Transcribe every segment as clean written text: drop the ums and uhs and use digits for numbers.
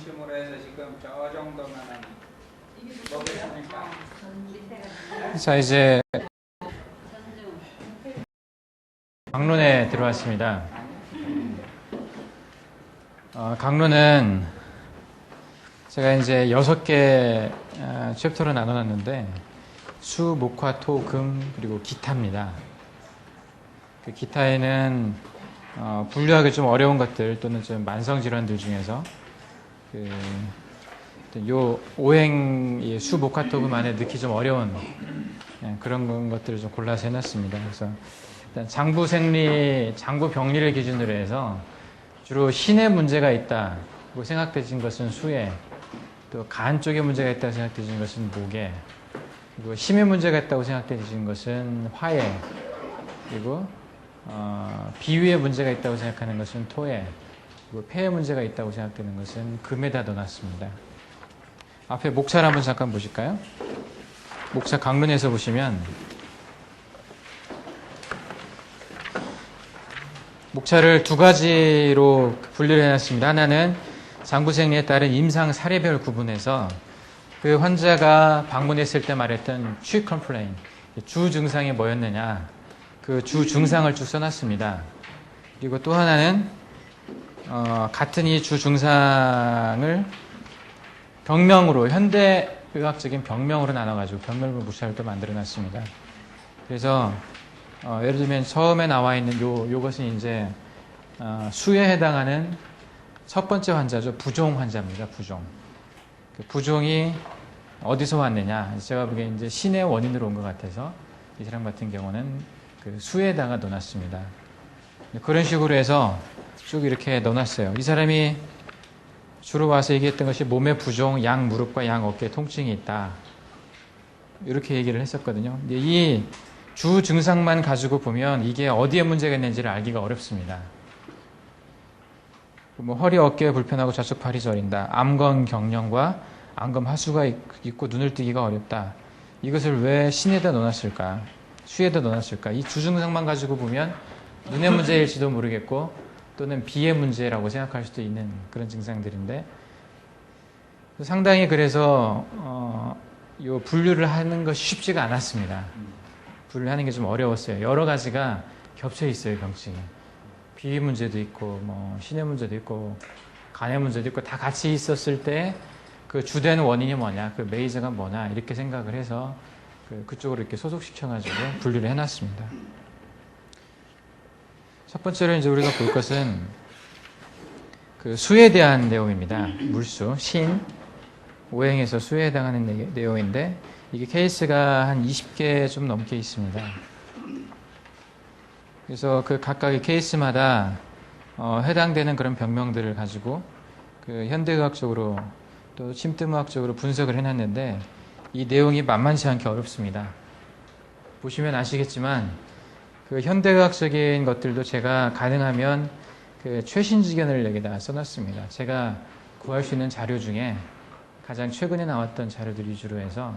중심으로 해서 지금 저 정도면은 먹겠습니까? 자, 이제 강론에 들어왔습니다. 강론은 제가 이제 6개 챕터로 나눠놨는데 수, 목, 화, 토, 금, 그리고 기타입니다. 그 기타에는 분류하기 좀 어려운 것들 또는 좀 만성질환들 중에서 요 오행 수, 목, 화, 토, 금 안에 넣기 좀 어려운 그런 것들을 좀 골라서 해놨습니다. 그래서 일단 장부 생리, 장부 병리를 기준으로 해서 주로 신의 문제가 있다고 생각되신 것은 수에, 또 간 쪽에 문제가 있다고 생각되신 것은 목에, 그리고 심의 문제가 있다고 생각되신 것은 화에, 그리고 비위에 문제가 있다고 생각하는 것은 토에, 그리고 폐에 문제가 있다고 생각되는 것은 금에다 넣어놨습니다. 앞에 목차를 한번 잠깐 보실까요? 목차 강론에서 보시면 목차를 두 가지로 분류를 해놨습니다. 하나는 장부생리에 따른 임상 사례별 구분해서 그 환자가 방문했을 때 말했던 chief complaint, 주 증상이 뭐였느냐, 그 주 증상을 쭉 써놨습니다. 그리고 또 하나는 같은 이 주 증상을 병명으로, 현대의학적인 병명으로 나눠가지고 병명으로 목차를 또 만들어놨습니다. 그래서 예를 들면 처음에 나와 있는 요것은 이제 수에 해당하는 첫 번째 환자죠. 부종 환자입니다. 부종. 그 부종이 어디서 왔느냐? 제가 보기엔 이제 신의 원인으로 온 것 같아서 이 사람 같은 경우는 그 수에다가 넣어놨습니다. 그런 식으로 해서 쭉 이렇게 넣어놨어요. 이 사람이 주로 와서 얘기했던 것이 몸에 부종, 양 무릎과 양 어깨에 통증이 있다. 이렇게 얘기를 했었거든요. 근데 이 주 증상만 가지고 보면 이게 어디에 문제가 있는지를 알기가 어렵습니다. 뭐 허리 어깨가 불편하고 좌측 팔이 저린다. 암건 경련과 안검 하수가 있고 눈을 뜨기가 어렵다. 이것을 왜 신에다 넣어놨을까? 수에다 넣어놨을까? 이 주 증상만 가지고 보면 눈의 문제일지도 모르겠고 또는 비의 문제라고 생각할 수도 있는 그런 증상들인데 상당히 그래서 요 분류를 하는 것이 쉽지가 않았습니다. 분류를 하는 게 좀 어려웠어요. 여러 가지가 겹쳐 있어요, 병증이. 비 문제도 있고, 뭐 신의 문제도 있고, 간의 문제도 있고 다 같이 있었을 때 그 주된 원인이 뭐냐, 그 메이저가 뭐냐 이렇게 생각을 해서 그쪽으로 이렇게 소속시켜가지고 분류를 해놨습니다. 첫 번째로 이제 우리가 볼 것은 그 수에 대한 내용입니다. 물수, 신, 오행에서 수에 해당하는 내용인데 이게 케이스가 한 20개 좀 넘게 있습니다. 그래서 그 각각의 케이스마다 해당되는 그런 병명들을 가지고 그 현대의학적으로 또 침뜸의학적으로 분석을 해놨는데 이 내용이 만만치 않게 어렵습니다. 보시면 아시겠지만 그 현대의학적인 것들도 제가 가능하면 그 최신지견을 여기다 써놨습니다. 제가 구할 수 있는 자료 중에 가장 최근에 나왔던 자료들 위주로 해서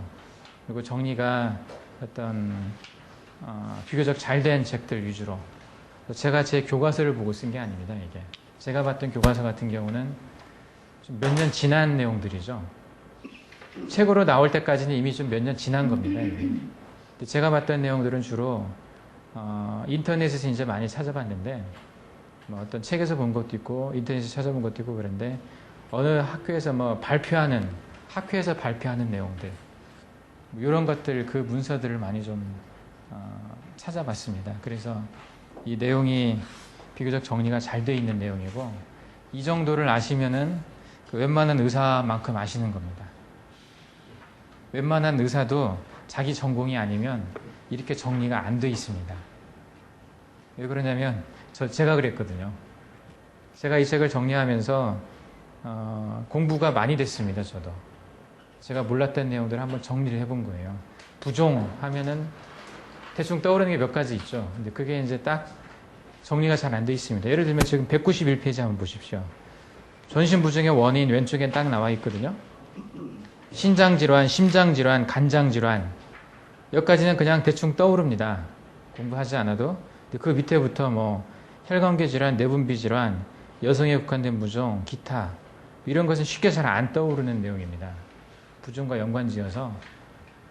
그리고 정리가 어떤 비교적 잘된 책들 위주로 제가 제 교과서를 보고 쓴 게 아닙니다. 이게 제가 봤던 교과서 같은 경우는 좀 몇 년 지난 내용들이죠. 책으로 나올 때까지는 이미 좀 몇 년 지난 겁니다. 이게. 근데 제가 봤던 내용들은 주로 인터넷에서 이제 많이 찾아봤는데 뭐 어떤 책에서 본 것도 있고 인터넷에서 찾아본 것도 있고 그런데 어느 학교에서 뭐 학회에서 발표하는 내용들 뭐 이런 것들 그 문서들을 많이 좀 찾아봤습니다. 그래서 이 내용이 비교적 정리가 잘 돼 있는 내용이고 이 정도를 아시면은 그 웬만한 의사만큼 아시는 겁니다. 웬만한 의사도 자기 전공이 아니면 이렇게 정리가 안 돼 있습니다. 왜 그러냐면 제가 그랬거든요. 제가 이 책을 정리하면서 공부가 많이 됐습니다. 저도. 제가 몰랐던 내용들을 한번 정리를 해본 거예요. 부종 하면은 대충 떠오르는 게 몇 가지 있죠. 근데 그게 이제 딱 정리가 잘 안 돼 있습니다. 예를 들면 지금 191페이지 한번 보십시오. 전신부종의 원인 왼쪽엔 딱 나와 있거든요. 신장질환, 심장질환, 간장질환 여기까지는 그냥 대충 떠오릅니다. 공부하지 않아도. 그 밑에부터 뭐 혈관계 질환, 내분비 질환, 여성에 국한된 부종, 기타 이런 것은 쉽게 잘 안 떠오르는 내용입니다. 부종과 연관지어서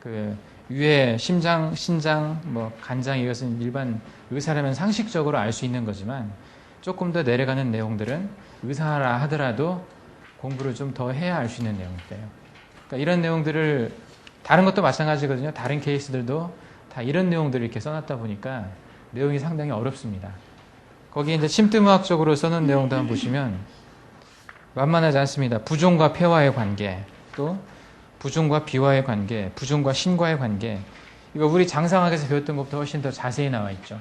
그 위에 심장, 신장, 뭐 간장 이것은 일반 의사라면 상식적으로 알 수 있는 거지만 조금 더 내려가는 내용들은 의사라 하더라도 공부를 좀 더 해야 알 수 있는 내용이에요. 그러니까 이런 내용들을 다른 것도 마찬가지거든요. 다른 케이스들도 다 이런 내용들을 이렇게 써놨다 보니까 내용이 상당히 어렵습니다. 거기 이제 심드무학적으로 써놓은 내용도 한번 보시면 만만하지 않습니다. 부종과 폐와의 관계, 또 부종과 비와의 관계, 부종과 신과의 관계. 이거 우리 장상학에서 배웠던 것보다 훨씬 더 자세히 나와 있죠.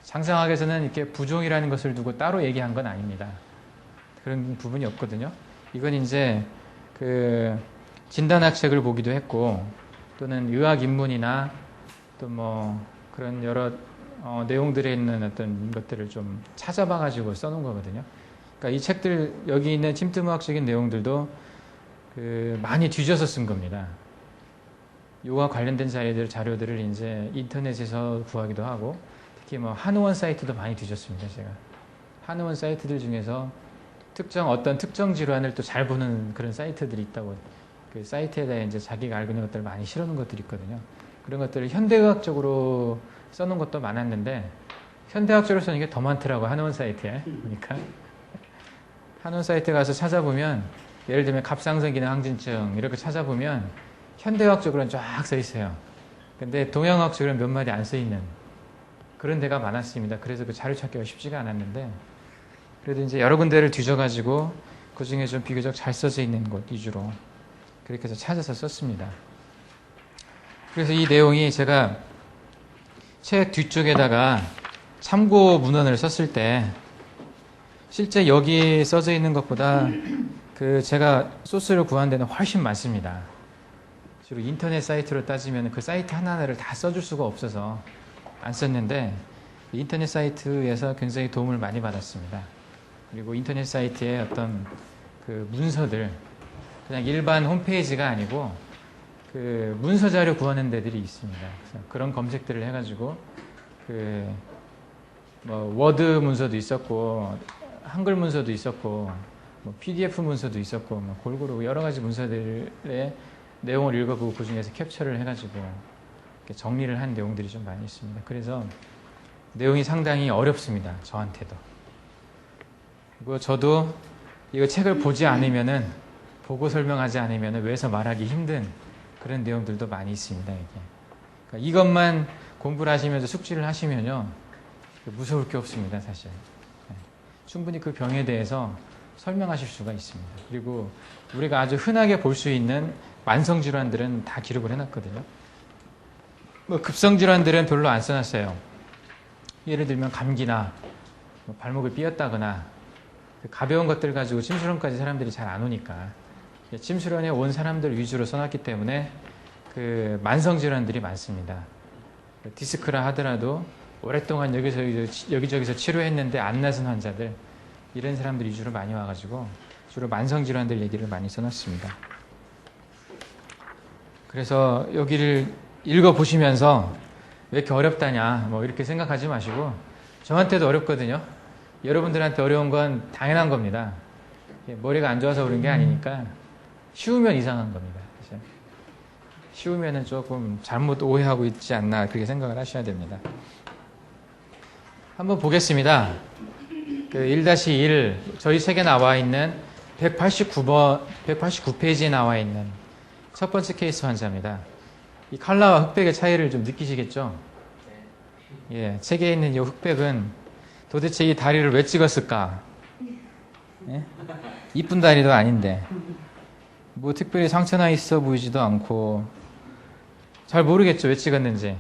장상학에서는 이렇게 부종이라는 것을 두고 따로 얘기한 건 아닙니다. 그런 부분이 없거든요. 이건 이제 그 진단학 책을 보기도 했고, 또는 의학 입문이나 또 뭐 그런 여러 내용들에 있는 어떤 것들을 좀 찾아봐가지고 써놓은 거거든요. 그러니까 이 책들, 여기 있는 심드무학적인 내용들도 그 많이 뒤져서 쓴 겁니다. 요와 관련된 자료들을 이제 인터넷에서 구하기도 하고, 특히 뭐 한의원 사이트도 많이 뒤졌습니다, 제가. 한의원 사이트들 중에서 어떤 특정 질환을 또 잘 보는 그런 사이트들이 있다고, 그 사이트에다 이제 자기가 알고 있는 것들을 많이 실어놓은 것들이 있거든요. 그런 것들을 현대의학적으로 써놓은 것도 많았는데, 현대의학적으로 써는 게 더 많더라고, 한의원 사이트에. 보니까. 한의원 사이트에 가서 찾아보면, 예를 들면 갑상선 기능 항진증 이렇게 찾아보면 현대의학적으로는 쫙 써 있어요. 근데 동양의학적으로는 몇 마디 안 써 있는 그런 데가 많았습니다. 그래서 그 자료 찾기가 쉽지가 않았는데, 그래도 이제 여러 군데를 뒤져가지고 그 중에 좀 비교적 잘 써져 있는 곳 위주로 그렇게 해서 찾아서 썼습니다. 그래서 이 내용이 제가 책 뒤쪽에다가 참고 문헌을 썼을 때 실제 여기 써져 있는 것보다 그 제가 소스를 구한 데는 훨씬 많습니다. 주로 인터넷 사이트로 따지면 그 사이트 하나하나를 다 써줄 수가 없어서 안 썼는데, 인터넷 사이트에서 굉장히 도움을 많이 받았습니다. 그리고 인터넷 사이트에 어떤 그 문서들, 그냥 일반 홈페이지가 아니고 그 문서 자료 구하는 데들이 있습니다. 그래서 그런 검색들을 해가지고 그 뭐 워드 문서도 있었고, 한글 문서도 있었고, 뭐 PDF 문서도 있었고, 뭐 골고루 여러 가지 문서들의 내용을 읽어보고 그 중에서 캡처를 해가지고 이렇게 정리를 한 내용들이 좀 많이 있습니다. 그래서 내용이 상당히 어렵습니다, 저한테도. 그리고 저도 이거 책을 보지 않으면은, 보고 설명하지 않으면은 외서 말하기 힘든 그런 내용들도 많이 있습니다, 이게. 그러니까 이것만 공부를 하시면서 숙지를 하시면요, 무서울 게 없습니다, 사실. 충분히 그 병에 대해서 설명하실 수가 있습니다. 그리고 우리가 아주 흔하게 볼 수 있는 만성질환들은 다 기록을 해놨거든요. 뭐 급성질환들은 별로 안 써놨어요. 예를 들면 감기나 뭐 발목을 삐었다거나 가벼운 것들 가지고 침술원까지 사람들이 잘 안 오니까 침술원에 온 사람들 위주로 써놨기 때문에 그 만성질환들이 많습니다. 디스크라 하더라도 오랫동안 여기저기서 치료했는데 안 나선 환자들, 이런 사람들 위주로 많이 와가지고 주로 만성질환들 얘기를 많이 써놨습니다. 그래서 여기를 읽어보시면서 왜 이렇게 어렵다냐 뭐 이렇게 생각하지 마시고, 저한테도 어렵거든요. 여러분들한테 어려운 건 당연한 겁니다. 머리가 안 좋아서 그런 게 아니니까 쉬우면 이상한 겁니다. 그렇죠? 쉬우면은 조금 잘못 오해하고 있지 않나 그렇게 생각을 하셔야 됩니다. 한번 보겠습니다. 그 1-1 저희 책에 나와 있는 189페이지에 나와 있는 첫 번째 케이스 환자입니다. 이 칼라와 흑백의 차이를 좀 느끼시겠죠? 예, 책에 있는 이 흑백은 도대체 이 다리를 왜 찍었을까? 예? 이쁜 다리도 아닌데 뭐 특별히 상처나 있어 보이지도 않고 잘 모르겠죠, 왜 찍었는지.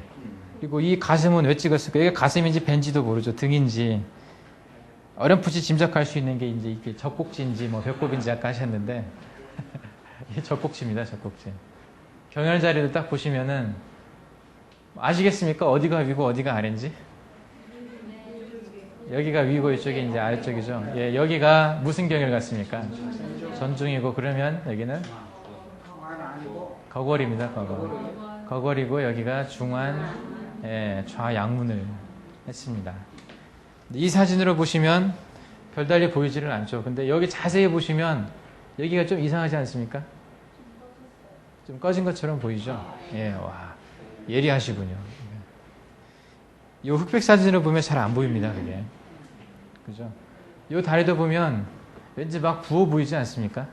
그리고 이 가슴은 왜 찍었을까? 이게 가슴인지 밴지도 모르죠. 등인지 어렴풋이 짐작할 수 있는 게 이제 이게 젖꼭지인지 뭐 배꼽인지 아까 하셨는데 이게 젖꼭지입니다, 젖꼭지. 경혈 자리를 딱 보시면은 아시겠습니까? 어디가 위고 어디가 아래인지? 여기가 위고 이쪽이 이제 아래쪽이죠. 예, 여기가 무슨 경혈 같습니까? 전중이고, 그러면 여기는 거골입니다, 거골. 거골이고 여기가 중환, 예, 좌양문을 했습니다. 이 사진으로 보시면 별달리 보이지를 않죠. 근데 여기 자세히 보시면 여기가 좀 이상하지 않습니까? 좀 꺼진 것처럼 보이죠? 예, 와, 예리하시군요. 이 흑백 사진을 보면 잘 안 보입니다, 그게. 그죠? 이 다리도 보면 왠지 막 부어 보이지 않습니까?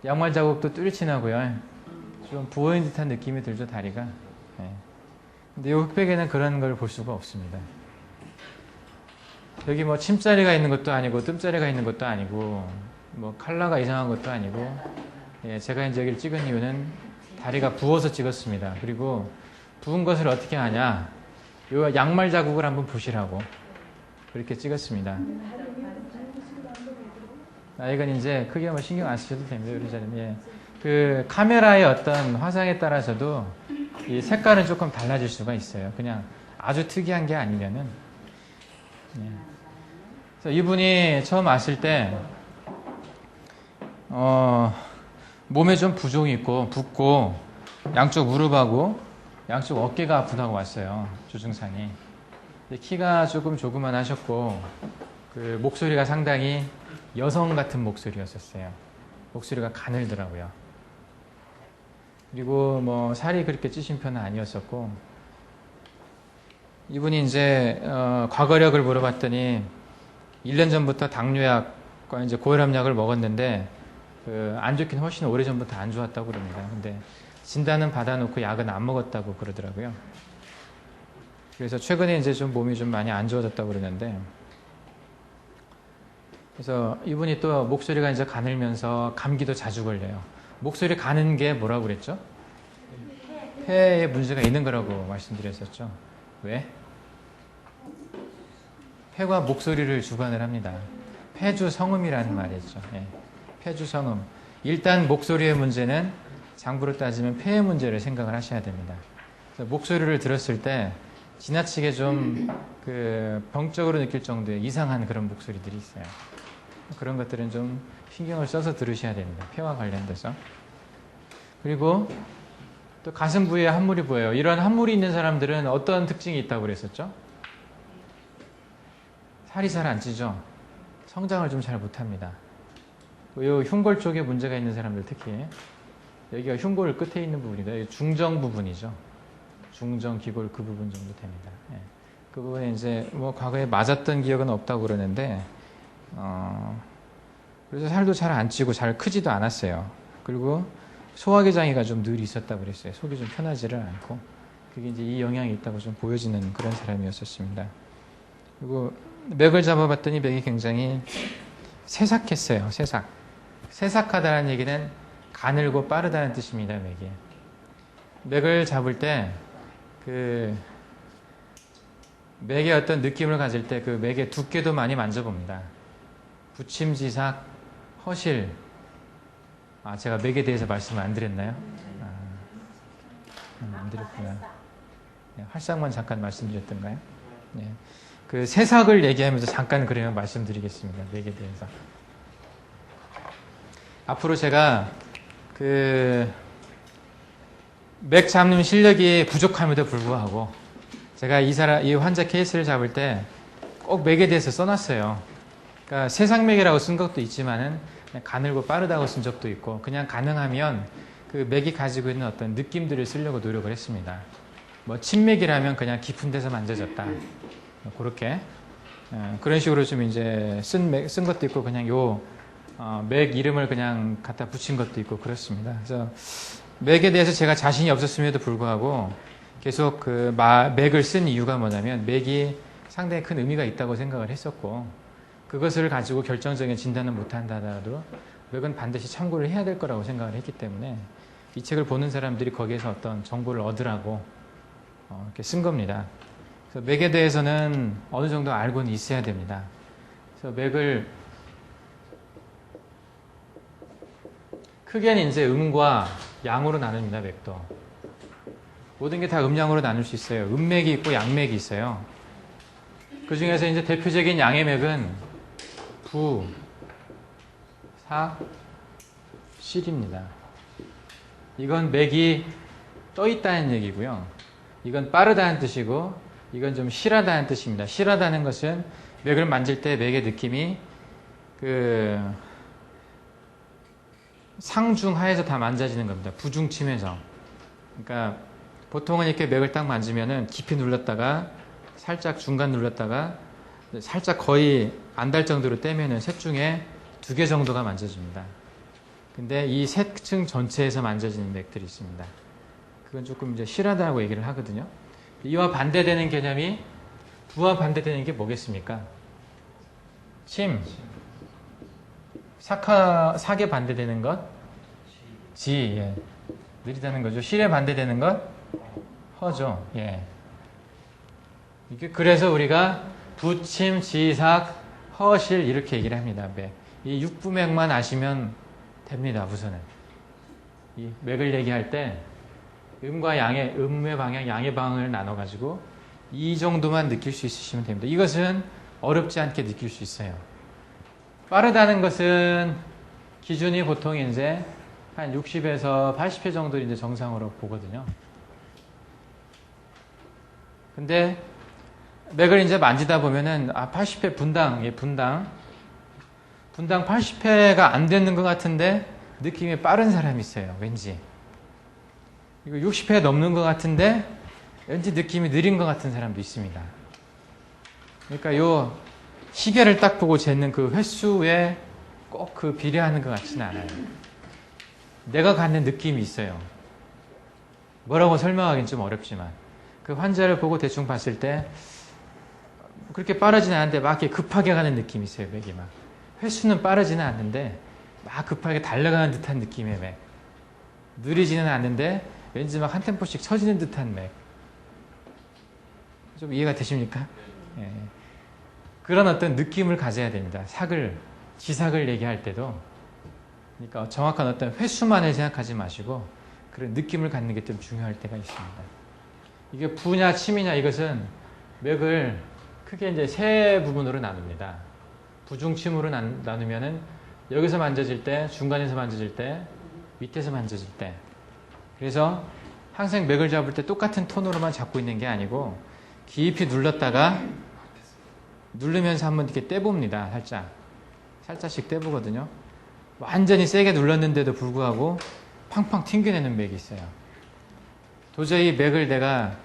양말 자국도 뚜렷이 나고요. 좀 부어 있는 듯한 느낌이 들죠, 다리가. 예. 근데 이 흑백에는 그런 걸 볼 수가 없습니다. 여기 뭐 침자리가 있는 것도 아니고 뜸자리가 있는 것도 아니고 뭐 컬러가 이상한 것도 아니고, 예, 제가 이제 여기를 찍은 이유는 다리가 부어서 찍었습니다. 그리고 부은 것을 어떻게 하냐, 요 양말 자국을 한번 보시라고 그렇게 찍었습니다. 이건 이제 크게 뭐 신경 안 쓰셔도 됩니다. 요리자님. 예. 그 카메라의 어떤 화상에 따라서도 이 색깔은 조금 달라질 수가 있어요. 그냥 아주 특이한 게 아니면은. 예. 그래서 이분이 처음 왔을 때 몸에 좀 부종이 있고 붓고 양쪽 무릎하고 양쪽 어깨가 아프다고 왔어요. 조증상이. 키가 조금 조그만하셨고 그 목소리가 상당히 여성 같은 목소리였었어요. 목소리가 가늘더라고요. 그리고 뭐 살이 그렇게 찌신 편은 아니었었고, 이분이 이제 과거력을 물어봤더니 1년 전부터 당뇨약과 이제 고혈압약을 먹었는데 안 좋긴 훨씬 오래 전부터 안 좋았다고 그럽니다. 근데 진단은 받아놓고 약은 안 먹었다고 그러더라고요. 그래서 최근에 이제 좀 몸이 좀 많이 안 좋아졌다고 그러는데, 그래서 이분이 또 목소리가 이제 가늘면서 감기도 자주 걸려요. 목소리 가는 게 뭐라고 그랬죠? 폐에 문제가 있는 거라고 말씀드렸었죠. 왜? 폐가 목소리를 주관을 합니다. 폐주성음이라는 말이 있죠. 예. 폐주성음. 일단 목소리의 문제는 장부로 따지면 폐의 문제를 생각을 하셔야 됩니다. 그래서 목소리를 들었을 때 지나치게 좀 병적으로 느낄 정도의 이상한 그런 목소리들이 있어요. 그런 것들은 좀 신경을 써서 들으셔야 됩니다. 폐와 관련돼서. 그리고 또 가슴 부위에 함물이 보여요. 이런 함물이 있는 사람들은 어떤 특징이 있다고 그랬었죠? 살이 잘 안 찌죠? 성장을 좀 잘 못합니다. 이 흉골 쪽에 문제가 있는 사람들, 특히 여기가 흉골 끝에 있는 부분이다. 중정 부분이죠. 중정, 기골 그 부분 정도 됩니다. 예. 그 부분에 이제 뭐 과거에 맞았던 기억은 없다고 그러는데, 그래서 살도 잘 안 찌고 잘 크지도 않았어요. 그리고 소화기 장애가 좀 늘 있었다고 그랬어요. 속이 좀 편하지를 않고, 그게 이제 이 영향이 있다고 좀 보여지는 그런 사람이었었습니다. 그리고 맥을 잡아봤더니 맥이 굉장히 세삭했어요. 세삭하다는 얘기는 가늘고 빠르다는 뜻입니다. 맥이. 맥을 잡을 때 맥의 어떤 느낌을 가질 때 그 맥의 두께도 많이 만져봅니다. 부침지삭, 허실. 제가 맥에 대해서 말씀을 안 드렸나요? 안 드렸구나. 네, 활상만 잠깐 말씀드렸던가요? 네. 그 세삭을 얘기하면서 잠깐 그러면 말씀드리겠습니다. 맥에 대해서. 앞으로 제가 맥 잡는 실력이 부족함에도 불구하고 제가 이 환자 케이스를 잡을 때 꼭 맥에 대해서 써놨어요. 그러니까 세상맥이라고 쓴 것도 있지만은 가늘고 빠르다고 쓴 적도 있고, 그냥 가능하면 그 맥이 가지고 있는 어떤 느낌들을 쓰려고 노력을 했습니다. 뭐 침맥이라면 그냥 깊은 데서 만져졌다. 그렇게 그런 식으로 좀 이제 쓴 것도 있고, 그냥 맥 이름을 그냥 갖다 붙인 것도 있고 그렇습니다. 그래서 맥에 대해서 제가 자신이 없었음에도 불구하고 계속 맥을 쓴 이유가 뭐냐면, 맥이 상당히 큰 의미가 있다고 생각을 했었고, 그것을 가지고 결정적인 진단을 못한다 하더라도 맥은 반드시 참고를 해야 될 거라고 생각을 했기 때문에 이 책을 보는 사람들이 거기에서 어떤 정보를 얻으라고 이렇게 쓴 겁니다. 그래서 맥에 대해서는 어느 정도 알고는 있어야 됩니다. 그래서 맥을 크게는 이제 음과 양으로 나눕니다. 맥도. 모든 게 다 음양으로 나눌 수 있어요. 음맥이 있고 양맥이 있어요. 그 중에서 이제 대표적인 양의 맥은 부, 사, 실입니다. 이건 맥이 떠 있다는 얘기고요. 이건 빠르다는 뜻이고, 이건 좀 실하다는 뜻입니다. 실하다는 것은 맥을 만질 때 맥의 느낌이 그 상중하에서 다 만져지는 겁니다. 부중침에서. 그러니까 보통은 이렇게 맥을 딱 만지면은 깊이 눌렀다가 살짝 중간 눌렀다가 살짝 거의 안 닿을 정도로 떼면은 셋 중에 2개 정도가 만져집니다. 근데 이 셋 층 전체에서 만져지는 맥들이 있습니다. 그건 조금 이제 실하다고 얘기를 하거든요. 이와 반대되는 개념이 부와 반대되는 게 뭐겠습니까? 침. 사에 반대되는 것? 지. 예. 느리다는 거죠. 실에 반대되는 것? 허죠. 예. 이게 그래서 우리가 부침, 지삭, 허실 이렇게 얘기를 합니다. 맥. 이 육부맥만 아시면 됩니다. 우선은. 이 맥을 얘기할 때 음과 양의 음의 방향, 양의 방향을 나눠가지고 이 정도만 느낄 수 있으시면 됩니다. 이것은 어렵지 않게 느낄 수 있어요. 빠르다는 것은 기준이 보통 이제 한 60에서 80회 정도를 이제 정상으로 보거든요. 근데 맥을 이제 만지다 보면은 80회 분당 80회가 안 되는 것 같은데 느낌이 빠른 사람이 있어요. 왠지. 이거 60회 넘는 것 같은데 왠지 느낌이 느린 것 같은 사람도 있습니다. 그러니까 요 시계를 딱 보고 재는 그 횟수에 꼭 그 비례하는 것 같지는 않아요. 내가 갖는 느낌이 있어요. 뭐라고 설명하기는 좀 어렵지만 그 환자를 보고 대충 봤을 때 그렇게 빠르지는 않은데 막 이렇게 급하게 가는 느낌이 있어요. 맥이 막. 횟수는 빠르지는 않는데 막 급하게 달려가는 듯한 느낌의 맥. 느리지는 않는데 왠지 막 한 템포씩 쳐지는 듯한 맥. 좀 이해가 되십니까? 예. 그런 어떤 느낌을 가져야 됩니다. 지삭을 얘기할 때도. 그러니까 정확한 어떤 횟수만을 생각하지 마시고 그런 느낌을 갖는 게 좀 중요할 때가 있습니다. 이게 부냐 침이냐 이것은 맥을 크게 이제 세 부분으로 나눕니다. 부중침으로 나누면은 여기서 만져질 때, 중간에서 만져질 때, 밑에서 만져질 때. 그래서 항상 맥을 잡을 때 똑같은 톤으로만 잡고 있는 게 아니고 깊이 눌렀다가 누르면서 한번 이렇게 떼봅니다. 살짝씩 떼보거든요. 완전히 세게 눌렀는데도 불구하고 팡팡 튕겨내는 맥이 있어요. 도저히 맥을 내가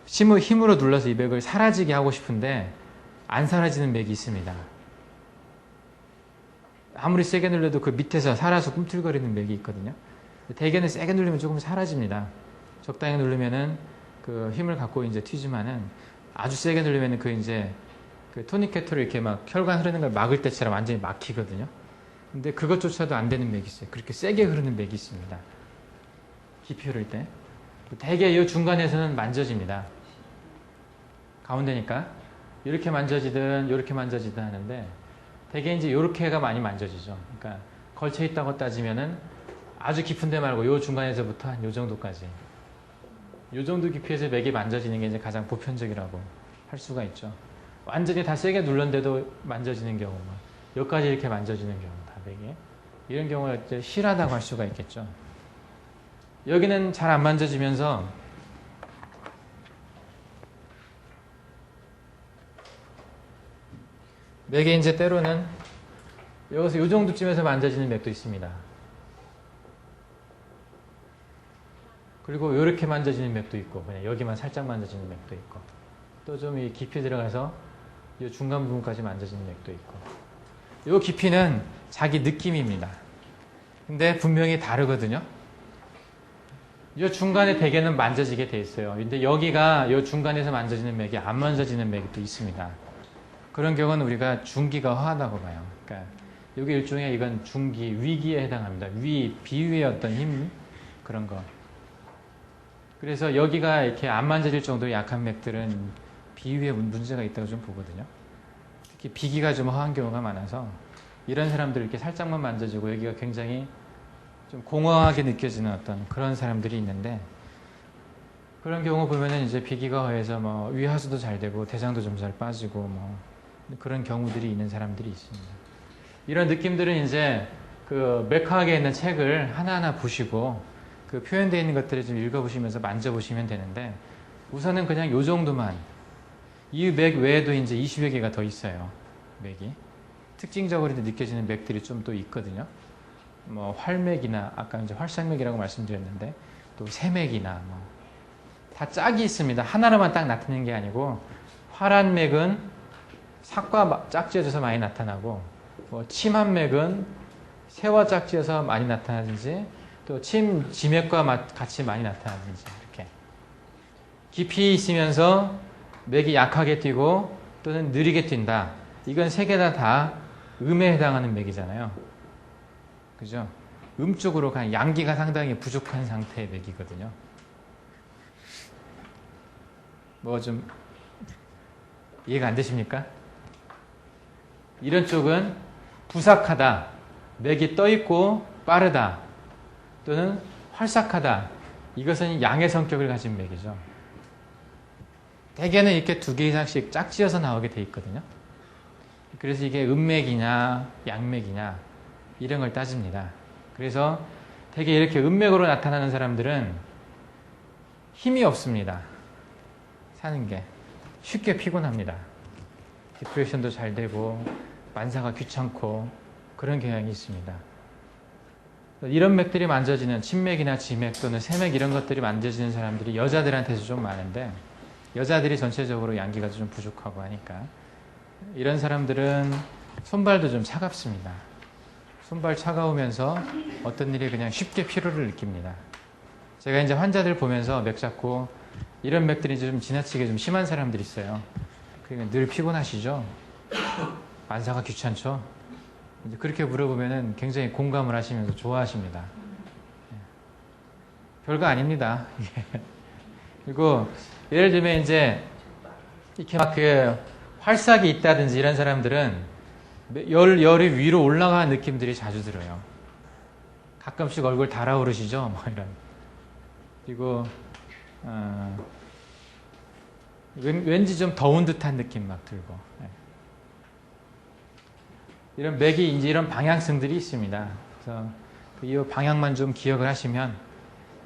힘으로 눌러서 이 맥을 사라지게 하고 싶은데 안 사라지는 맥이 있습니다. 아무리 세게 눌러도 그 밑에서 살아서 꿈틀거리는 맥이 있거든요. 대개는 세게 누르면 조금 사라집니다. 적당히 누르면은 그 힘을 갖고 이제 튀지만은 아주 세게 누르면은 그 토니케터를 이렇게 막 혈관 흐르는 걸 막을 때처럼 완전히 막히거든요. 근데 그것조차도 안 되는 맥이 있어요. 그렇게 세게 흐르는 맥이 있습니다. 깊이 흐를 때. 대개 이 중간에서는 만져집니다. 가운데니까. 이렇게 만져지든 이렇게 만져지든 하는데 대개 이제 이렇게가 많이 만져지죠. 그러니까 걸쳐 있다고 따지면은 아주 깊은 데 말고 요 중간에서부터 한 요 정도까지. 요 정도 깊이에서 맥이 만져지는 게 이제 가장 보편적이라고 할 수가 있죠. 완전히 다 세게 눌렀는데도 만져지는 경우, 여기까지 이렇게 만져지는 경우, 다 맥이. 이런 경우가 이제 실하다고 할 수가 있겠죠. 여기는 잘 안 만져지면서 맥이 이제 때로는 여기서 이 정도쯤에서 만져지는 맥도 있습니다. 그리고 이렇게 만져지는 맥도 있고 그냥 여기만 살짝 만져지는 맥도 있고 또 좀 이 깊이 들어가서 이 중간 부분까지 만져지는 맥도 있고 이 깊이는 자기 느낌입니다. 근데 분명히 다르거든요. 이 중간에 대개는 만져지게 돼 있어요. 근데 여기가 이 중간에서 만져지는 맥이 안 만져지는 맥이 또 있습니다. 그런 경우는 우리가 중기가 허하다고 봐요. 그러니까 여기 일종의 이건 중기, 위기에 해당합니다. 비위의 어떤 힘 그런 거. 그래서 여기가 이렇게 안 만져질 정도의 약한 맥들은 비위에 문제가 있다고 좀 보거든요. 특히 비기가 좀 허한 경우가 많아서 이런 사람들 이렇게 살짝만 만져지고 여기가 굉장히 좀 공허하게 느껴지는 어떤 그런 사람들이 있는데 그런 경우 보면은 이제 비기가 허해서 뭐 위하수도 잘 되고 대장도 좀 잘 빠지고 뭐 그런 경우들이 있는 사람들이 있습니다. 이런 느낌들은 이제 그 맥화학에 있는 책을 하나하나 보시고 그 표현되어 있는 것들을 좀 읽어보시면서 만져보시면 되는데 우선은 그냥 요 정도만 이 맥 외에도 이제 20여 개가 더 있어요. 맥이. 특징적으로 느껴지는 맥들이 좀 또 있거든요. 뭐 활맥이나 아까 이제 활상맥이라고 말씀드렸는데 또 세맥이나 뭐 다 짝이 있습니다. 하나로만 딱 나타내는 게 아니고 활한 맥은 삭과 짝지어져서 많이 나타나고 뭐 침한 맥은 새와 짝지어서 많이 나타나든지 또 침 지맥과 같이 많이 나타나든지 이렇게 깊이 있으면서 맥이 약하게 뛰고 또는 느리게 뛴다. 이건 세 개 다 음에 해당하는 맥이잖아요. 그죠? 음 쪽으로 간 양기가 상당히 부족한 상태의 맥이거든요. 뭐 좀 이해가 안 되십니까? 이런 쪽은 부삭하다, 맥이 떠있고 빠르다, 또는 활삭하다. 이것은 양의 성격을 가진 맥이죠. 대개는 이렇게 두 개 이상씩 짝지어서 나오게 돼 있거든요. 그래서 이게 음맥이냐 양맥이냐 이런 걸 따집니다. 그래서 대개 이렇게 음맥으로 나타나는 사람들은 힘이 없습니다. 사는 게 쉽게 피곤합니다. 디프레션도 잘 되고 만사가 귀찮고 그런 경향이 있습니다. 이런 맥들이 만져지는 침맥이나 지맥 또는 세맥 이런 것들이 만져지는 사람들이 여자들한테도 좀 많은데 여자들이 전체적으로 양기가 좀 부족하고 하니까 이런 사람들은 손발도 좀 차갑습니다. 손발 차가우면서 어떤 일이 그냥 쉽게 피로를 느낍니다. 제가 이제 환자들 보면서 맥 잡고 이런 맥들이 좀 지나치게 좀 심한 사람들이 있어요. 그러니까 늘 피곤하시죠? 만사가 귀찮죠? 이제 그렇게 물어보면은 굉장히 공감을 하시면서 좋아하십니다. 별거 아닙니다. 그리고 예를 들면 이제 이렇게 막 그 활삭이 있다든지 이런 사람들은 열이 위로 올라가는 느낌들이 자주 들어요. 가끔씩 얼굴 달아오르시죠? 뭐 이런. 그리고 왠지 좀 더운 듯한 느낌 막 들고. 이런 맥이 이제 이런 방향성들이 있습니다. 그래서 이 방향만 좀 기억을 하시면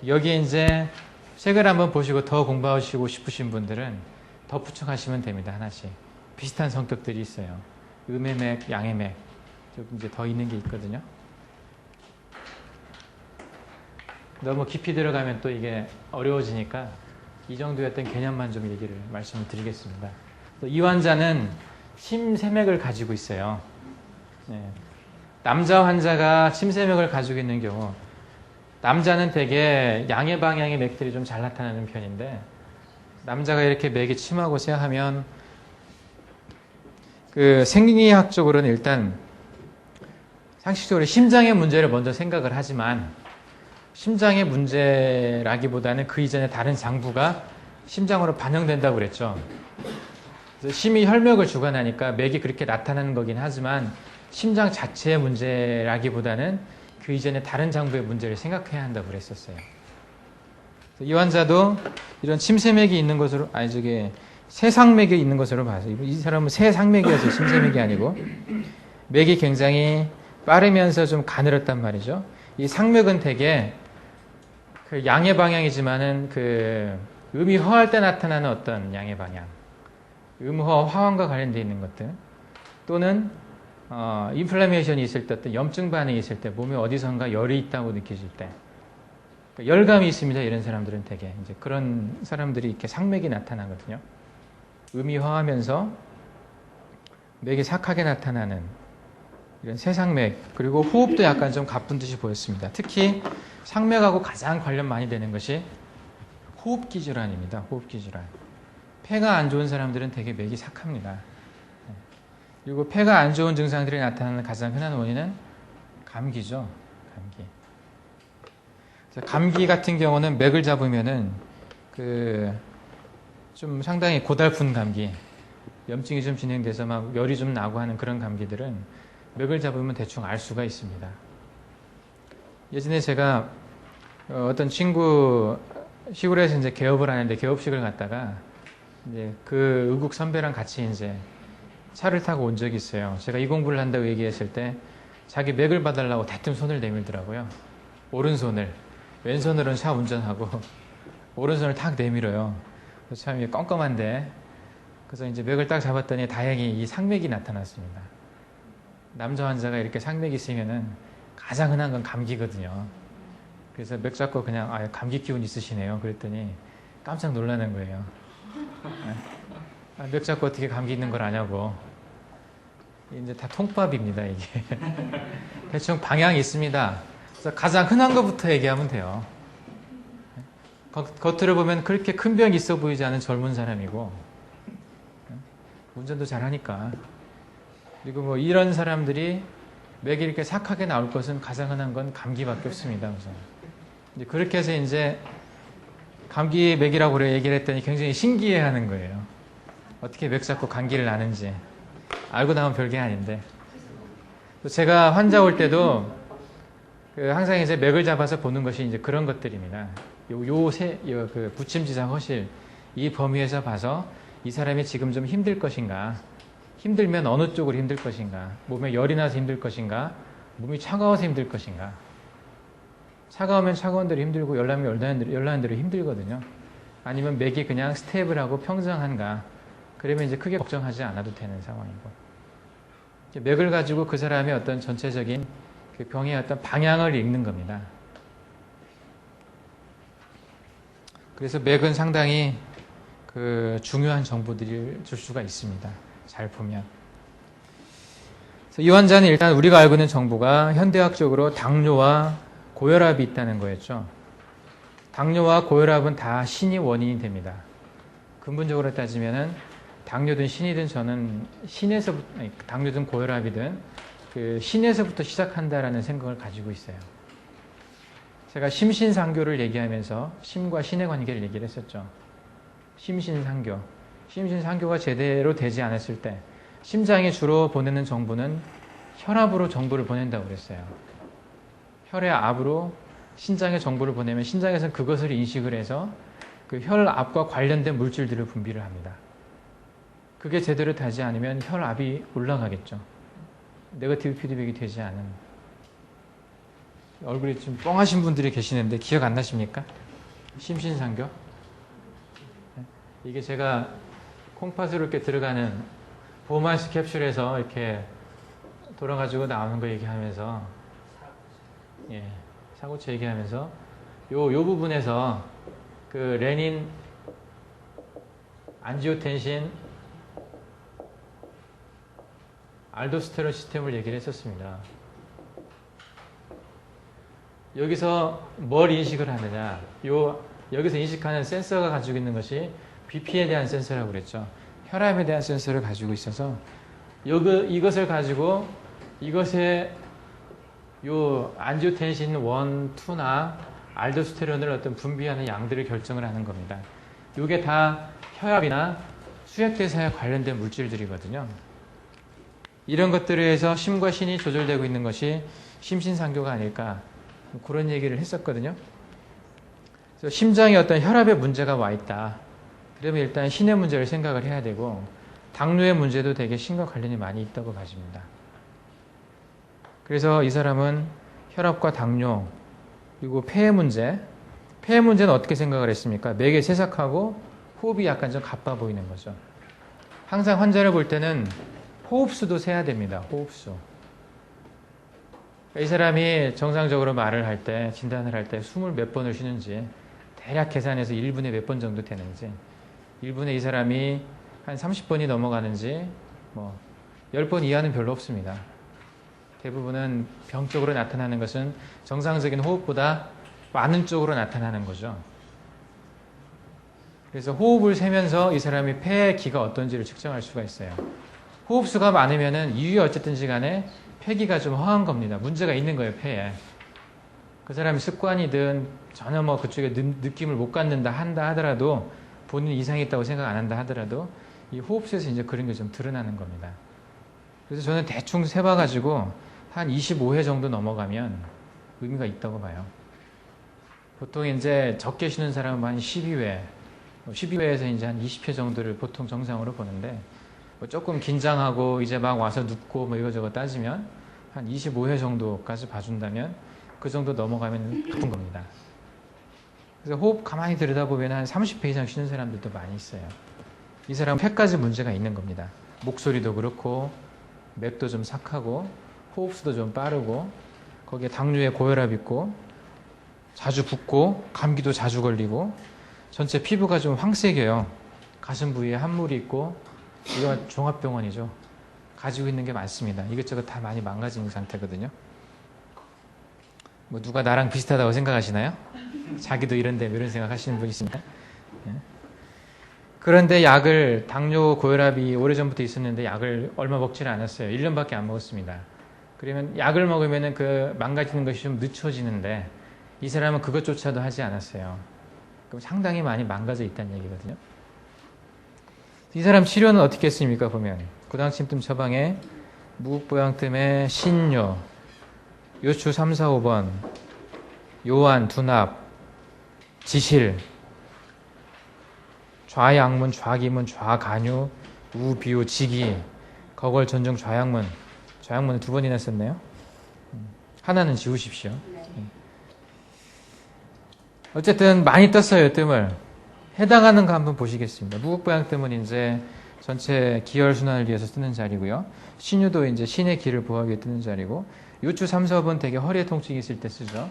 여기에 이제 책을 한번 보시고 더 공부하시고 싶으신 분들은 덧붙여 가시면 됩니다. 하나씩. 비슷한 성격들이 있어요. 음의 맥, 양의 맥. 조금 이제 더 있는 게 있거든요. 너무 깊이 들어가면 또 이게 어려워지니까 이 정도였던 개념만 좀 얘기를 말씀을 드리겠습니다. 이 환자는 침세맥을 가지고 있어요. 네. 남자 환자가 침세맥을 가지고 있는 경우 남자는 대개 양의 방향의 맥들이 좀 잘 나타나는 편인데 남자가 이렇게 맥이 침하고 세하면 그 생리학적으로는 일단 상식적으로 심장의 문제를 먼저 생각을 하지만 심장의 문제라기보다는 그 이전에 다른 장부가 심장으로 반영된다고 그랬죠. 그래서 심히 혈맥을 주관하니까 맥이 그렇게 나타나는 거긴 하지만 심장 자체의 문제라기보다는 그 이전에 다른 장부의 문제를 생각해야 한다고 그랬었어요. 이 환자도 이런 침세맥이 있는 것으로, 세상맥이 있는 것으로 봐서, 이 사람은 세상맥이어서 침세맥이 아니고, 맥이 굉장히 빠르면서 좀 가늘었단 말이죠. 이 상맥은 대개 그 양의 방향이지만은 그 음이 허할 때 나타나는 어떤 양의 방향, 음허, 화환과 관련되어 있는 것들, 또는 인플라메이션이 있을 때, 어떤 염증 반응이 있을 때, 몸에 어디선가 열이 있다고 느껴질 때, 열감이 있습니다. 이런 사람들은 되게 이제 그런 사람들이 이렇게 상맥이 나타나거든요. 음이 허하면서 맥이 삭하게 나타나는 이런 세상맥, 그리고 호흡도 약간 좀 가쁜 듯이 보였습니다. 특히 상맥하고 가장 관련 많이 되는 것이 호흡기 질환입니다. 호흡기 질환. 폐가 안 좋은 사람들은 되게 맥이 삭합니다. 그리고 폐가 안 좋은 증상들이 나타나는 가장 흔한 원인은 감기죠. 감기. 감기 같은 경우는 맥을 잡으면은 좀 상당히 고달픈 감기, 염증이 좀 진행돼서 막 열이 좀 나고 하는 그런 감기들은 맥을 잡으면 대충 알 수가 있습니다. 예전에 제가 어떤 친구 시골에서 이제 개업을 하는데 개업식을 갔다가 이제 그 의국 선배랑 같이 이제 차를 타고 온 적이 있어요. 제가 이 공부를 한다고 얘기했을 때 자기 맥을 봐달라고 대뜸 손을 내밀더라고요. 오른손을. 왼손으로는 차 운전하고 오른손을 탁 내밀어요. 그래서 참 껌껌한데 그래서 이제 맥을 딱 잡았더니 다행히 이 상맥이 나타났습니다. 남자 환자가 이렇게 상맥이 있으면은 가장 흔한 건 감기거든요. 그래서 맥 잡고 그냥 감기 기운 있으시네요. 그랬더니 깜짝 놀라는 거예요. 맥 잡고 어떻게 감기 있는 걸 아냐고. 이제 다 통밥입니다, 이게. 대충 방향이 있습니다. 그래서 가장 흔한 것부터 얘기하면 돼요. 겉으로 보면 그렇게 큰 병이 있어 보이지 않은 젊은 사람이고, 운전도 잘하니까. 그리고 뭐 이런 사람들이 맥이 이렇게 삭하게 나올 것은 가장 흔한 건 감기밖에 없습니다. 우선. 이제 그렇게 해서 이제 감기 맥이라고 그래 얘기를 했더니 굉장히 신기해 하는 거예요. 어떻게 맥 잡고 감기를 나는지. 알고 나면 별게 아닌데. 제가 환자 올 때도 항상 이제 맥을 잡아서 보는 것이 이제 그런 것들입니다. 그 부침지상 허실 이 범위에서 봐서 이 사람이 지금 좀 힘들 것인가, 힘들면 어느 쪽으로 힘들 것인가, 몸에 열이 나서 힘들 것인가, 몸이 차가워서 힘들 것인가. 차가우면 차가운 대로 힘들고 열나면 열나는 대로 힘들거든요. 아니면 맥이 그냥 스테이블하고 평정한가. 그러면 이제 크게 걱정하지 않아도 되는 상황이고. 맥을 가지고 그 사람의 어떤 전체적인 그 병의 어떤 방향을 읽는 겁니다. 그래서 맥은 상당히 그 중요한 정보들을 줄 수가 있습니다. 잘 보면. 그래서 이 환자는 일단 우리가 알고 있는 정보가 현대학적으로 당뇨와 고혈압이 있다는 거였죠. 당뇨와 고혈압은 다 신이 원인이 됩니다. 근본적으로 따지면은 당뇨든 신이든 저는 당뇨든 고혈압이든 그 신에서부터 시작한다라는 생각을 가지고 있어요. 제가 심신상교를 얘기하면서 심과 신의 관계를 얘기를 했었죠. 심신상교. 심신상교가 제대로 되지 않았을 때 심장이 주로 보내는 정보는 혈압으로 정보를 보낸다고 그랬어요. 혈의 압으로 신장에 정보를 보내면 신장에서는 그것을 인식을 해서 그 혈압과 관련된 물질들을 분비를 합니다. 그게 제대로 되지 않으면 혈압이 올라가겠죠. 네거티브 피드백이 되지 않은. 얼굴이 좀 뻥하신 분들이 계시는데 기억 안 나십니까? 심신상교? 이게 제가 콩팥으로 이렇게 들어가는 보마스 캡슐에서 이렇게 돌아가지고 나오는 거 얘기하면서, 사고체 얘기하면서 요 부분에서 그 레닌, 안지오텐신, 알도스테론 시스템을 얘기를 했었습니다. 여기서 뭘 인식을 하느냐. 여기서 인식하는 센서가 가지고 있는 것이 BP에 대한 센서라고 그랬죠. 혈압에 대한 센서를 가지고 있어서 이것을 가지고 이것의 요 안지오텐신 1, 2나 알도스테론을 어떤 분비하는 양들을 결정을 하는 겁니다. 이게 다 혈압이나 수액대사에 관련된 물질들이거든요. 이런 것들에 의해서 심과 신이 조절되고 있는 것이 심신상교가 아닐까, 그런 얘기를 했었거든요. 그래서 심장에 어떤 혈압의 문제가 와 있다. 그러면 일단 신의 문제를 생각을 해야 되고, 당뇨의 문제도 되게 신과 관련이 많이 있다고 봐집니다. 그래서 이 사람은 혈압과 당뇨, 그리고 폐의 문제는 어떻게 생각을 했습니까? 맥이 세삭하고 호흡이 약간 좀 가빠 보이는 거죠. 항상 환자를 볼 때는 호흡수도 세야 됩니다. 호흡수. 이 사람이 정상적으로 말을 할 때, 진단을 할 때 숨을 몇 번을 쉬는지 대략 계산해서 1분에 몇 번 정도 되는지, 1분에 이 사람이 한 30번이 넘어가는지 10번 이하는 별로 없습니다. 대부분은 병적으로 나타나는 것은 정상적인 호흡보다 많은 쪽으로 나타나는 거죠. 그래서 호흡을 세면서 이 사람이 폐의 기가 어떤지를 측정할 수가 있어요. 호흡수가 많으면은 이유에 어쨌든지 간에 폐기가 좀 허한 겁니다. 문제가 있는 거예요, 폐에. 그 사람이 습관이든 전혀 그쪽에 느낌을 못 갖는다 한다 하더라도, 본인이 이상이 있다고 생각 안 한다 하더라도 이 호흡수에서 이제 그런 게 좀 드러나는 겁니다. 그래서 저는 대충 세봐가지고 한 25회 정도 넘어가면 의미가 있다고 봐요. 보통 이제 적게 쉬는 사람은 한 12회에서 이제 한 20회 정도를 보통 정상으로 보는데, 조금 긴장하고 이제 막 와서 눕고 이거저거 따지면 한 25회 정도까지 봐준다면 그 정도 넘어가면 바쁜 겁니다. 그래서 호흡 가만히 들여다보면 한 30회 이상 쉬는 사람들도 많이 있어요. 이 사람은 폐까지 문제가 있는 겁니다. 목소리도 그렇고 맥도 좀 sak하고 호흡수도 좀 빠르고 거기에 당뇨에 고혈압 있고 자주 붓고 감기도 자주 걸리고 전체 피부가 좀 황색이에요. 가슴 부위에 함물이 있고 이건 종합병원이죠. 가지고 있는 게 많습니다. 이것저것 다 많이 망가진 상태거든요. 뭐 누가 나랑 비슷하다고 생각하시나요? 자기도 이런데 이런 생각하시는 분 있습니까? 그런데 약을 당뇨 고혈압이 오래전부터 있었는데 약을 얼마 먹지는 않았어요. 1년밖에 안 먹었습니다. 그러면 약을 먹으면 그 망가지는 것이 좀 늦춰지는데 이 사람은 그것조차도 하지 않았어요. 그럼 상당히 많이 망가져 있다는 얘기거든요. 이 사람 치료는 어떻게 했습니까? 보면 구당침뜸 처방에 무국보양뜸에 신요, 요추 3, 4, 5번, 요한, 두납, 지실, 좌양문, 좌기문, 좌간유, 우비우, 지기, 거걸, 전중, 좌양문. 좌양문을 2번이나 썼네요. 하나는 지우십시오. 어쨌든 많이 떴어요, 뜸을. 해당하는 거 한번 보시겠습니다. 무국보양뜸은 이제 전체 기혈 순환을 위해서 쓰는 자리고요. 신유도 이제 신의 기를 보호하기 위해 쓰는 자리고, 요추 3, 4번 되게 허리에 통증이 있을 때 쓰죠.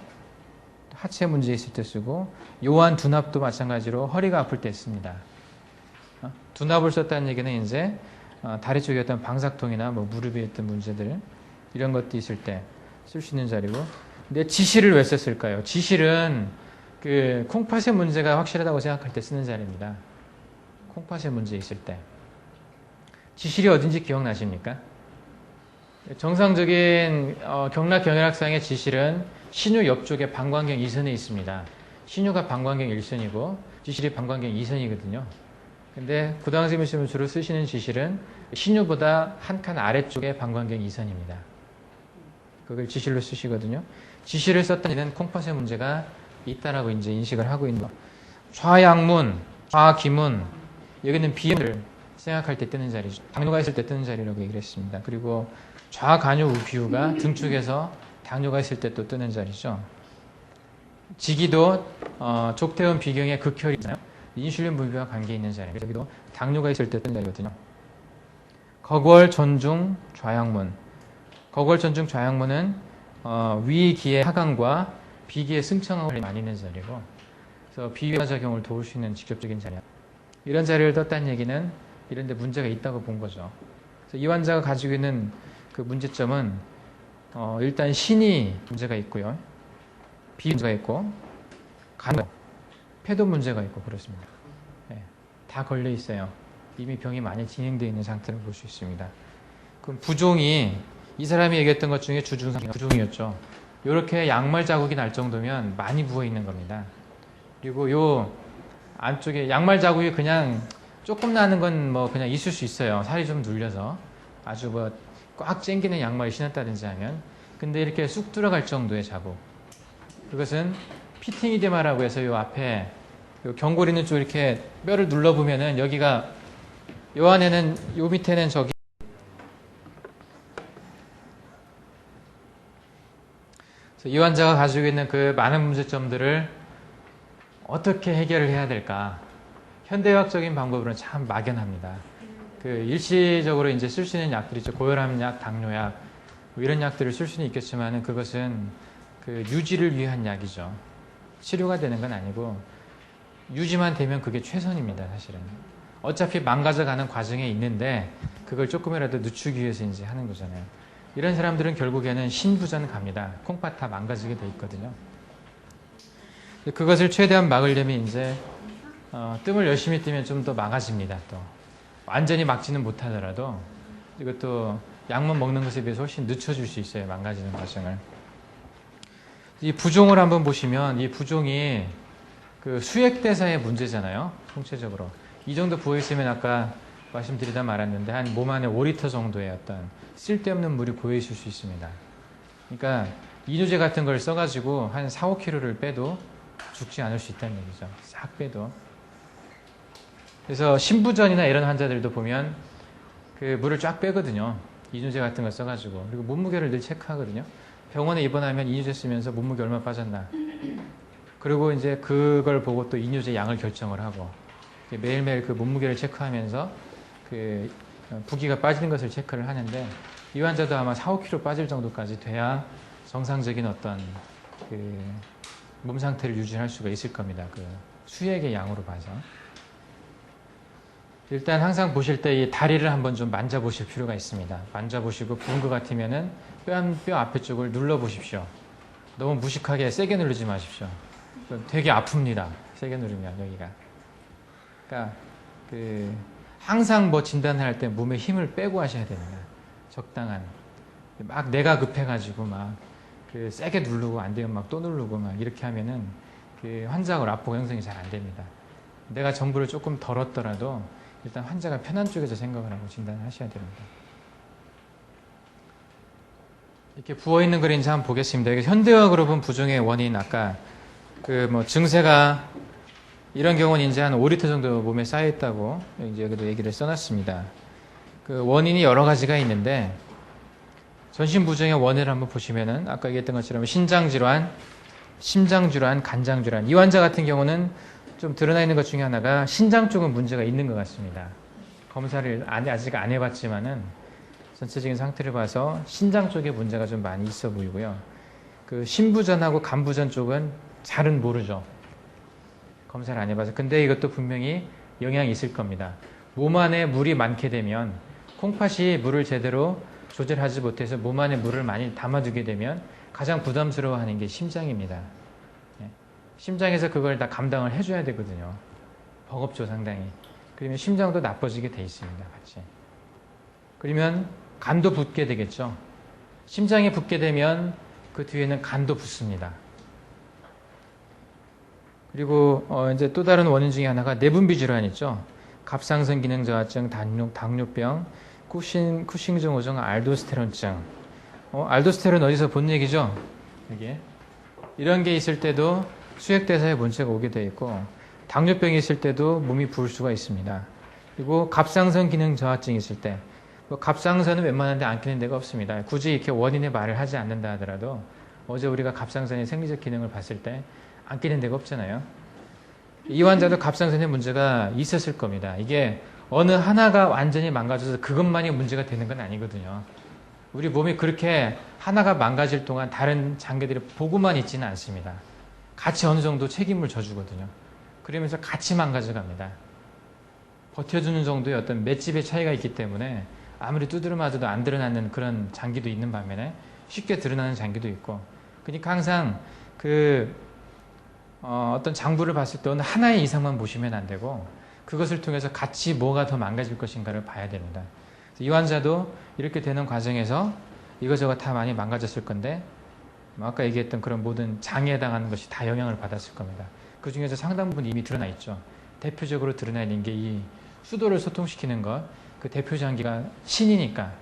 하체 문제 있을 때 쓰고, 요한 두납도 마찬가지로 허리가 아플 때 씁니다. 두납을 썼다는 얘기는 이제 다리 쪽에 어떤 방사통이나 뭐 무릎에 어떤 문제들 이런 것도 있을 때 쓸 수 있는 자리고. 근데 지실을 왜 썼을까요? 지실은 그 콩팥의 문제가 확실하다고 생각할 때 쓰는 자리입니다. 콩팥의 문제 있을 때. 지실이 어딘지 기억나십니까? 정상적인 경락경혈학상의 지실은 신유 옆쪽에 방광경 2선에 있습니다. 신유가 방광경 1선이고 지실이 방광경 2선이거든요. 근데 구당스님이 주로 쓰시는 지실은 신유보다 한 칸 아래쪽에 방광경 2선입니다. 그걸 지실로 쓰시거든요. 지실을 썼던 이는 콩팥의 문제가 있다라고 이제 인식을 하고 있는 거. 좌양문, 좌기문, 여기는 비염을 생각할 때 뜨는 자리죠. 당뇨가 있을 때 뜨는 자리라고 얘기를 했습니다. 그리고 좌간유 우비우가 등 쪽에서 당뇨가 있을 때 또 뜨는 자리죠. 지기도 족태원 비경의 극혈이 있잖아요. 인슐린 분비와 관계 있는 자리. 여기도 당뇨가 있을 때 뜨는 자리거든요. 거궐 전중 좌양문. 거궐 전중 좌양문은 위기의 하강과 비기의 승천을 많이 있는 자리고, 그래서 비위화 작용을 도울 수 있는 직접적인 자리야. 이런 자리를 떴다는 얘기는 이런 데 문제가 있다고 본 거죠. 그래서 이 환자가 가지고 있는 그 문제점은 일단 신이 문제가 있고요. 비 문제가 있고, 간, 폐도 문제가 있고 그렇습니다. 네, 다 걸려 있어요. 이미 병이 많이 진행되어 있는 상태를 볼 수 있습니다. 그럼 부종이 이 사람이 얘기했던 것 중에 주증상 부종이었죠. 이렇게 양말 자국이 날 정도면 많이 부어 있는 겁니다. 그리고 요 안쪽에 양말 자국이 그냥 조금 나는 건 뭐 그냥 있을 수 있어요. 살이 좀 눌려서 아주 뭐 꽉 쟁기는 양말을 신었다든지 하면. 근데 이렇게 쑥 들어갈 정도의 자국. 그것은 피팅이데마라고 해서 요 앞에 요 경골 있는 쪽 이렇게 뼈를 눌러보면은 여기가 요 안에는 요 밑에는 저기 이 환자가 가지고 있는 그 많은 문제점들을 어떻게 해결을 해야 될까? 현대의학적인 방법으로는 참 막연합니다. 그 일시적으로 이제 쓸 수 있는 약들이 있죠. 고혈압약, 당뇨약 뭐 이런 약들을 쓸 수는 있겠지만 그것은 그 유지를 위한 약이죠. 치료가 되는 건 아니고 유지만 되면 그게 최선입니다. 사실은 어차피 망가져가는 과정에 있는데 그걸 조금이라도 늦추기 위해서 이제 하는 거잖아요. 이런 사람들은 결국에는 신부전 갑니다. 콩팥 다 망가지게 돼 있거든요. 그것을 최대한 막으려면 이제 뜸을 열심히 뜨면 좀 더 막아집니다. 또 완전히 막지는 못하더라도 이것도 약만 먹는 것에 비해서 훨씬 늦춰줄 수 있어요. 망가지는 과정을. 이 부종을 한번 보시면 이 부종이 그 수액대사의 문제잖아요. 총체적으로 이 정도 부어 있으면 아까 말씀드리다 말았는데 한 몸 안에 5리터 정도의 어떤 쓸데없는 물이 고여 있을 수 있습니다. 그러니까 이뇨제 같은 걸 써가지고 한 4, 5kg를 빼도 죽지 않을 수 있다는 얘기죠. 싹 빼도. 그래서 신부전이나 이런 환자들도 보면 그 물을 쫙 빼거든요. 이뇨제 같은 걸 써가지고. 그리고 몸무게를 늘 체크하거든요. 병원에 입원하면 이뇨제 쓰면서 몸무게 얼마 빠졌나. 그리고 이제 그걸 보고 또 이뇨제 양을 결정을 하고 매일매일 그 몸무게를 체크하면서 그 부기가 빠지는 것을 체크를 하는데 이 환자도 아마 4, 5kg 빠질 정도까지 돼야 정상적인 어떤 그 몸 상태를 유지할 수가 있을 겁니다. 그 수액의 양으로 봐서. 일단 항상 보실 때 이 다리를 한번 좀 만져보실 필요가 있습니다. 만져보시고 부은 것 같으면은 뼈 앞에 쪽을 눌러보십시오. 너무 무식하게 세게 누르지 마십시오. 되게 아픕니다. 세게 누르면 여기가. 그러니까 항상 뭐 진단을 할 때 몸에 힘을 빼고 하셔야 됩니다. 적당한. 막 내가 급해가지고 막 세게 누르고 안 되면 막 또 누르고 막 이렇게 하면은 환자가 라포가 형성이 잘 안 됩니다. 내가 정부를 조금 덜었더라도 일단 환자가 편한 쪽에서 생각을 하고 진단을 하셔야 됩니다. 이렇게 부어있는 그림자 한번 보겠습니다. 이게 현대의학으로 본 부종의 원인, 아까 증세가 이런 경우는 이제 한 5리터 정도 몸에 쌓여있다고 이제 여기도 얘기를 써놨습니다. 그 원인이 여러 가지가 있는데, 전신 부종의 원인을 한번 보시면은 아까 얘기했던 것처럼 신장질환, 심장질환, 간장질환. 이 환자 같은 경우는 좀 드러나 있는 것 중에 하나가 신장 쪽은 문제가 있는 것 같습니다. 검사를 아직 안 해봤지만은 전체적인 상태를 봐서 신장 쪽에 문제가 좀 많이 있어 보이고요. 그 신부전하고 간부전 쪽은 잘은 모르죠. 검사를 안 해봐서. 근데 이것도 분명히 영향이 있을 겁니다. 몸 안에 물이 많게 되면 콩팥이 물을 제대로 조절하지 못해서 몸 안에 물을 많이 담아두게 되면 가장 부담스러워하는 게 심장입니다. 심장에서 그걸 다 감당을 해줘야 되거든요. 버겁죠, 상당히. 그러면 심장도 나빠지게 돼 있습니다, 같이. 그러면 간도 붓게 되겠죠. 심장이 붓게 되면 그 뒤에는 간도 붓습니다. 그리고 이제 또 다른 원인 중에 하나가 내분비 질환 있죠. 갑상선 기능 저하증, 당뇨병, 쿠싱증 호종, 알도스테론증. 알도스테론 어디서 본 얘기죠? 여기에. 이런 게 있을 때도 수액대사에 문제가 오게 되어 있고, 당뇨병이 있을 때도 몸이 부을 수가 있습니다. 그리고 갑상선 기능 저하증이 있을 때, 갑상선은 웬만한 데 안 끼는 데가 없습니다. 굳이 이렇게 원인의 말을 하지 않는다 하더라도 어제 우리가 갑상선의 생리적 기능을 봤을 때 안 끼는 데가 없잖아요. 이 환자도 갑상선에 문제가 있었을 겁니다. 이게 어느 하나가 완전히 망가져서 그것만이 문제가 되는 건 아니거든요. 우리 몸이 그렇게 하나가 망가질 동안 다른 장기들이 보고만 있지는 않습니다. 같이 어느 정도 책임을 져주거든요. 그러면서 같이 망가져갑니다. 버텨주는 정도의 어떤 맷집의 차이가 있기 때문에 아무리 두드려 맞아도 안 드러나는 그런 장기도 있는 반면에 쉽게 드러나는 장기도 있고, 그러니까 항상 어떤 장부를 봤을 때 어느 하나의 이상만 보시면 안 되고 그것을 통해서 같이 뭐가 더 망가질 것인가를 봐야 됩니다. 이 환자도 이렇게 되는 과정에서 이거저거 다 많이 망가졌을 건데 아까 얘기했던 그런 모든 장애에 해당하는 것이 다 영향을 받았을 겁니다. 그 중에서 상당 부분 이미 드러나 있죠. 대표적으로 드러나 있는 게 이 수도를 소통시키는 것, 그 대표 장기가 신이니까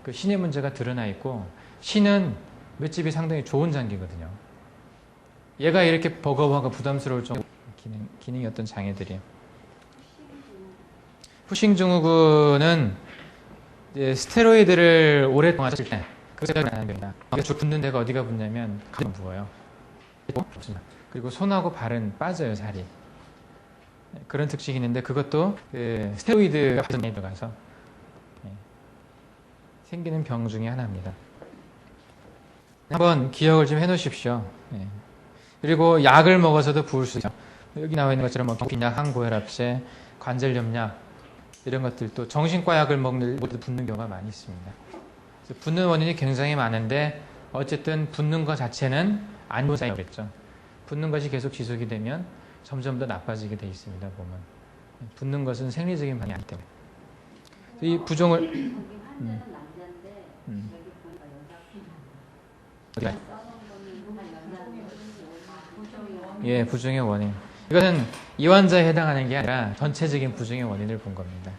그 신의 문제가 드러나 있고, 신은 맷집이 상당히 좋은 장기거든요. 얘가 이렇게 버거워하고 부담스러울 정도 기능이 어떤 장애들이에요. 푸싱 증후군은 스테로이드를 오랫동안 썼을 때 그게 나는 겁니다. 쭉 붓는 데가 어디가 붓냐면 가슴 부어요. 그리고 손하고 발은 빠져요, 살이. 그런 특징이 있는데 그것도 스테로이드가 많이 들어가서 생기는 병 중에 하나입니다. 한번 기억을 좀 해놓으십시오. 그리고 약을 먹어서도 부을 수 있죠. 여기 나와 있는 것처럼 기약, 항고혈압제, 관절염약 이런 것들도 정신과 약을 먹는 모두 붓는 경우가 많이 있습니다. 붓는 원인이 굉장히 많은데 어쨌든 붓는 것 자체는 안 좋은 사이겠죠. 붓는 것이 계속 지속이 되면 점점 더 나빠지게 돼 있습니다. 보면 붓는 것은 생리적인 반응이 아니기 때문에 이 부종을 어디가? 예, 부종의 원인. 이것은 이 환자에 해당하는 게 아니라 전체적인 부종의 원인을 본 겁니다.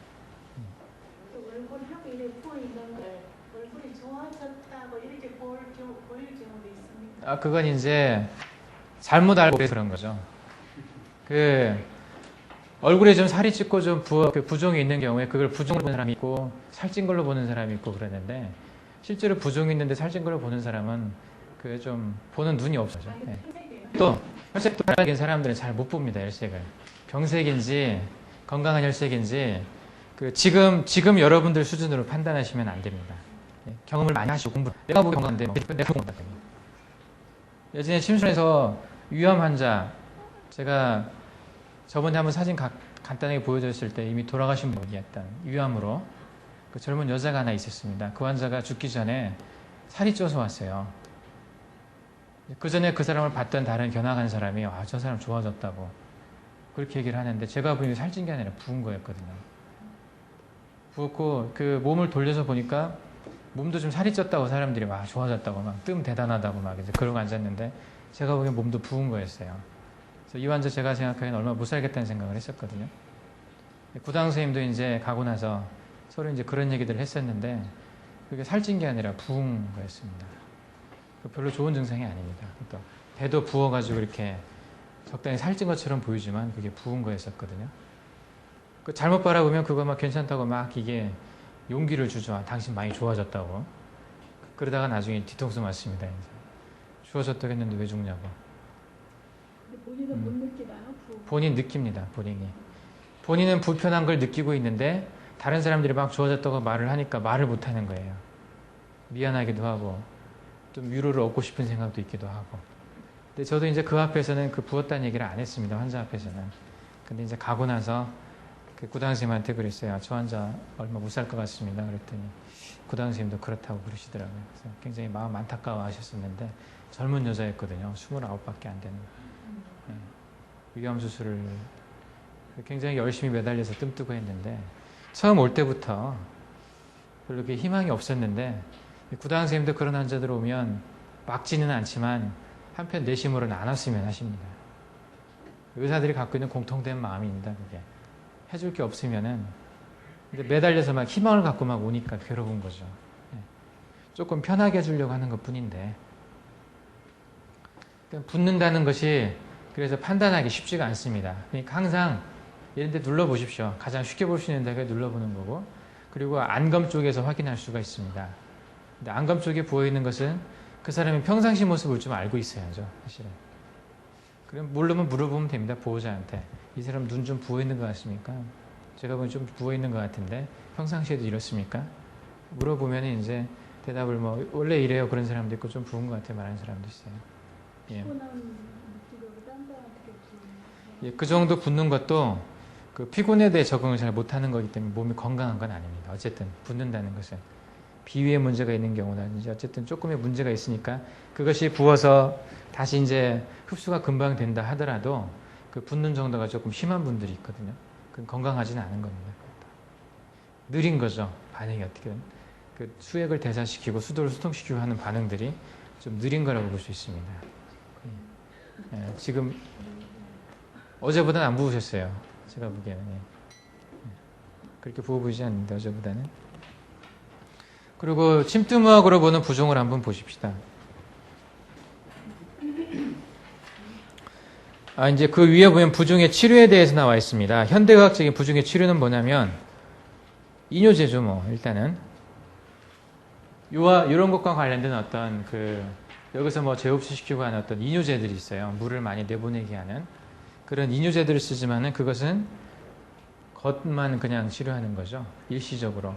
얼굴하고 이렇게 부어 있는 걸 얼굴이 좋아졌다고 이렇게 보일 경우도 있습니다. 그건 이제 잘못 알고 그런 거죠. 얼굴에 좀 살이 찌고 좀 부종이 있는 경우에 그걸 부종으로 보는 사람이 있고 살찐 걸로 보는 사람이 있고 그러는데, 실제로 부종이 있는데 살찐 걸로 보는 사람은 그게 좀 보는 눈이 없어져. 네. 또 혈색도 밝은 사람들은 잘 못 봅니다. 혈색을. 병색인지 건강한 혈색인지 지금 여러분들 수준으로 판단하시면 안 됩니다. 경험을 많이 하시고 공부. 내가 보기 건강한데 내가 공부 같아요. 예전에 침순에서 위암 환자 제가 저번에 한번 사진 간단하게 보여줬을 때 이미 돌아가신 분이었던 위암으로 그 젊은 여자가 하나 있었습니다. 그 환자가 죽기 전에 살이 쪄서 왔어요. 그 전에 그 사람을 봤던 다른 견학한 사람이 저 사람 좋아졌다고 그렇게 얘기를 하는데 제가 보니 살찐 게 아니라 부은 거였거든요. 부었고 그 몸을 돌려서 보니까 몸도 좀 살이 쪘다고 사람들이 좋아졌다고 막 뜸 대단하다고 막 이제 그러고 앉았는데 제가 보기엔 몸도 부은 거였어요. 그래서 이 환자 제가 생각하기엔 얼마 못 살겠다는 생각을 했었거든요. 구당 선생님도 이제 가고 나서 서로 이제 그런 얘기들을 했었는데 그게 살찐 게 아니라 부은 거였습니다. 별로 좋은 증상이 아닙니다. 또 배도 부어가지고 이렇게 적당히 살찐 것처럼 보이지만 그게 부은 거였었거든요. 그 잘못 바라보면 그거 막 괜찮다고 막 이게 용기를 주죠. 당신 많이 좋아졌다고. 그러다가 나중에 뒤통수 맞습니다. 이제. 좋아졌다고 했는데 왜 죽냐고. 본인은 못 느끼나요? 본인 느낍니다. 본인은 불편한 걸 느끼고 있는데 다른 사람들이 막 좋아졌다고 말을 하니까 말을 못 하는 거예요. 미안하기도 하고 좀 위로를 얻고 싶은 생각도 있기도 하고. 근데 저도 이제 그 앞에서는 그 부었다는 얘기를 안 했습니다. 환자 앞에서는. 근데 이제 가고 나서 그 구당 선생님한테 그랬어요. 저 환자 얼마 못 살 것 같습니다. 그랬더니 구당 선생님도 그렇다고 그러시더라고요. 그래서 굉장히 마음 안타까워 하셨었는데 젊은 여자였거든요. 29밖에 안 되는. 위암 수술을 굉장히 열심히 매달려서 뜸뜨고 했는데 처음 올 때부터 별로 그렇게 희망이 없었는데 구당 선생님도 그런 환자들 오면 막지는 않지만 한편 내심으로는 안 왔으면 하십니다. 의사들이 갖고 있는 공통된 마음입니다. 그게 해줄 게 없으면은 근데 매달려서 막 희망을 갖고 막 오니까 괴로운 거죠. 조금 편하게 해주려고 하는 것뿐인데 그러니까 붙는다는 것이 그래서 판단하기 쉽지가 않습니다. 그러니까 항상 이런 데 눌러보십시오. 가장 쉽게 볼 수 있는 데가 눌러보는 거고 그리고 안검 쪽에서 확인할 수가 있습니다. 근데 안검 쪽에 부어있는 것은 그 사람이 평상시 모습을 좀 알고 있어야죠. 사실은. 그럼 모르면 물어보면 됩니다. 보호자한테. 이 사람 눈 좀 부어있는 것 같습니까? 제가 보니 좀 부어있는 것 같은데 평상시에도 이렇습니까? 물어보면 이제 대답을 원래 이래요. 그런 사람도 있고 좀 부은 것 같아요. 말하는 사람도 있어요. 예. 예, 그 정도 붓는 것도 그 피곤에 대해 적응을 잘 못하는 거기 때문에 몸이 건강한 건 아닙니다. 어쨌든 붓는다는 것은 비위에 문제가 있는 경우라든지 어쨌든 조금의 문제가 있으니까 그것이 부어서 다시 이제 흡수가 금방 된다 하더라도 그 붓는 정도가 조금 심한 분들이 있거든요. 그건 건강하지는 않은 겁니다. 느린 거죠. 반응이 어떻게든. 그 수액을 대사시키고 수도를 수통시키고 하는 반응들이 좀 느린 거라고 볼 수 있습니다. 예, 지금 어제보다는 안 부으셨어요. 제가 보기에는. 그렇게 부어 보이지 않는데 어제보다는. 그리고 침투막으로 보는 부종을 한번 보십시다. 이제 그 위에 보면 부종의 치료에 대해서 나와 있습니다. 현대의학적인 부종의 치료는 뭐냐면 이뇨제죠, 일단은. 이런 것과 관련된 어떤 여기서 재흡수시키고 하는 어떤 이뇨제들이 있어요. 물을 많이 내보내게 하는 그런 이뇨제들을 쓰지만은 그것은 겉만 그냥 치료하는 거죠. 일시적으로.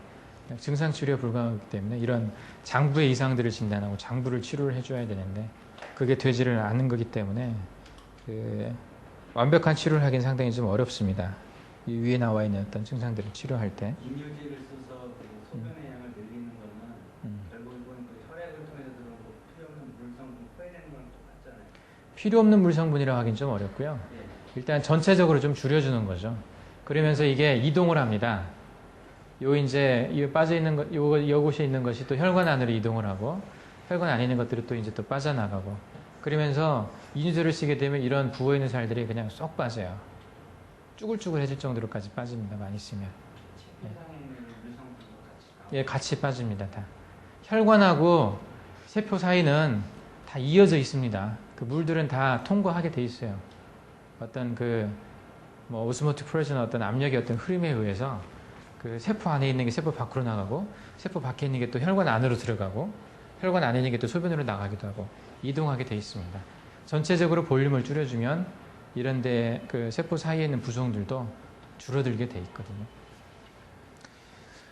증상 치료에 불과하기 때문에 이런 장부의 이상들을 진단하고 장부를 치료를 해줘야 되는데 그게 되지를 않는 거기 때문에 완벽한 치료를 하기는 상당히 좀 어렵습니다. 이 위에 나와 있는 어떤 증상들을 치료할 때. 이뇨제를 써서 소변의 양을 늘리는 거는 결국은 혈액을 통해서 들어오고 필요 없는 물성분 빼내는 거랑 똑같잖아요. 필요 없는 물 성분이라고 하긴 좀 어렵고요. 일단 전체적으로 좀 줄여주는 거죠. 그러면서 이게 이동을 합니다. 이 빠져 있는 것, 요곳에 있는 것이 또 혈관 안으로 이동을 하고 혈관 안에 있는 것들이 또 이제 또 빠져나가고 그러면서 이뇨제를 쓰게 되면 이런 부어 있는 살들이 그냥 쏙 빠져요. 쭈글쭈글해질 정도로까지 빠집니다. 많이 쓰면. 예, 같이 빠집니다. 다. 혈관하고 세포 사이는 다 이어져 있습니다. 그 물들은 다 통과하게 돼 있어요. 어떤 오스모틱 프레셔나 어떤 압력의 어떤 흐름에 의해서 그 세포 안에 있는 게 세포 밖으로 나가고 세포 밖에 있는 게 또 혈관 안으로 들어가고 혈관 안에 있는 게 또 소변으로 나가기도 하고 이동하게 돼 있습니다. 전체적으로 볼륨을 줄여주면 이런데 그 세포 사이에 있는 부종들도 줄어들게 돼 있거든요.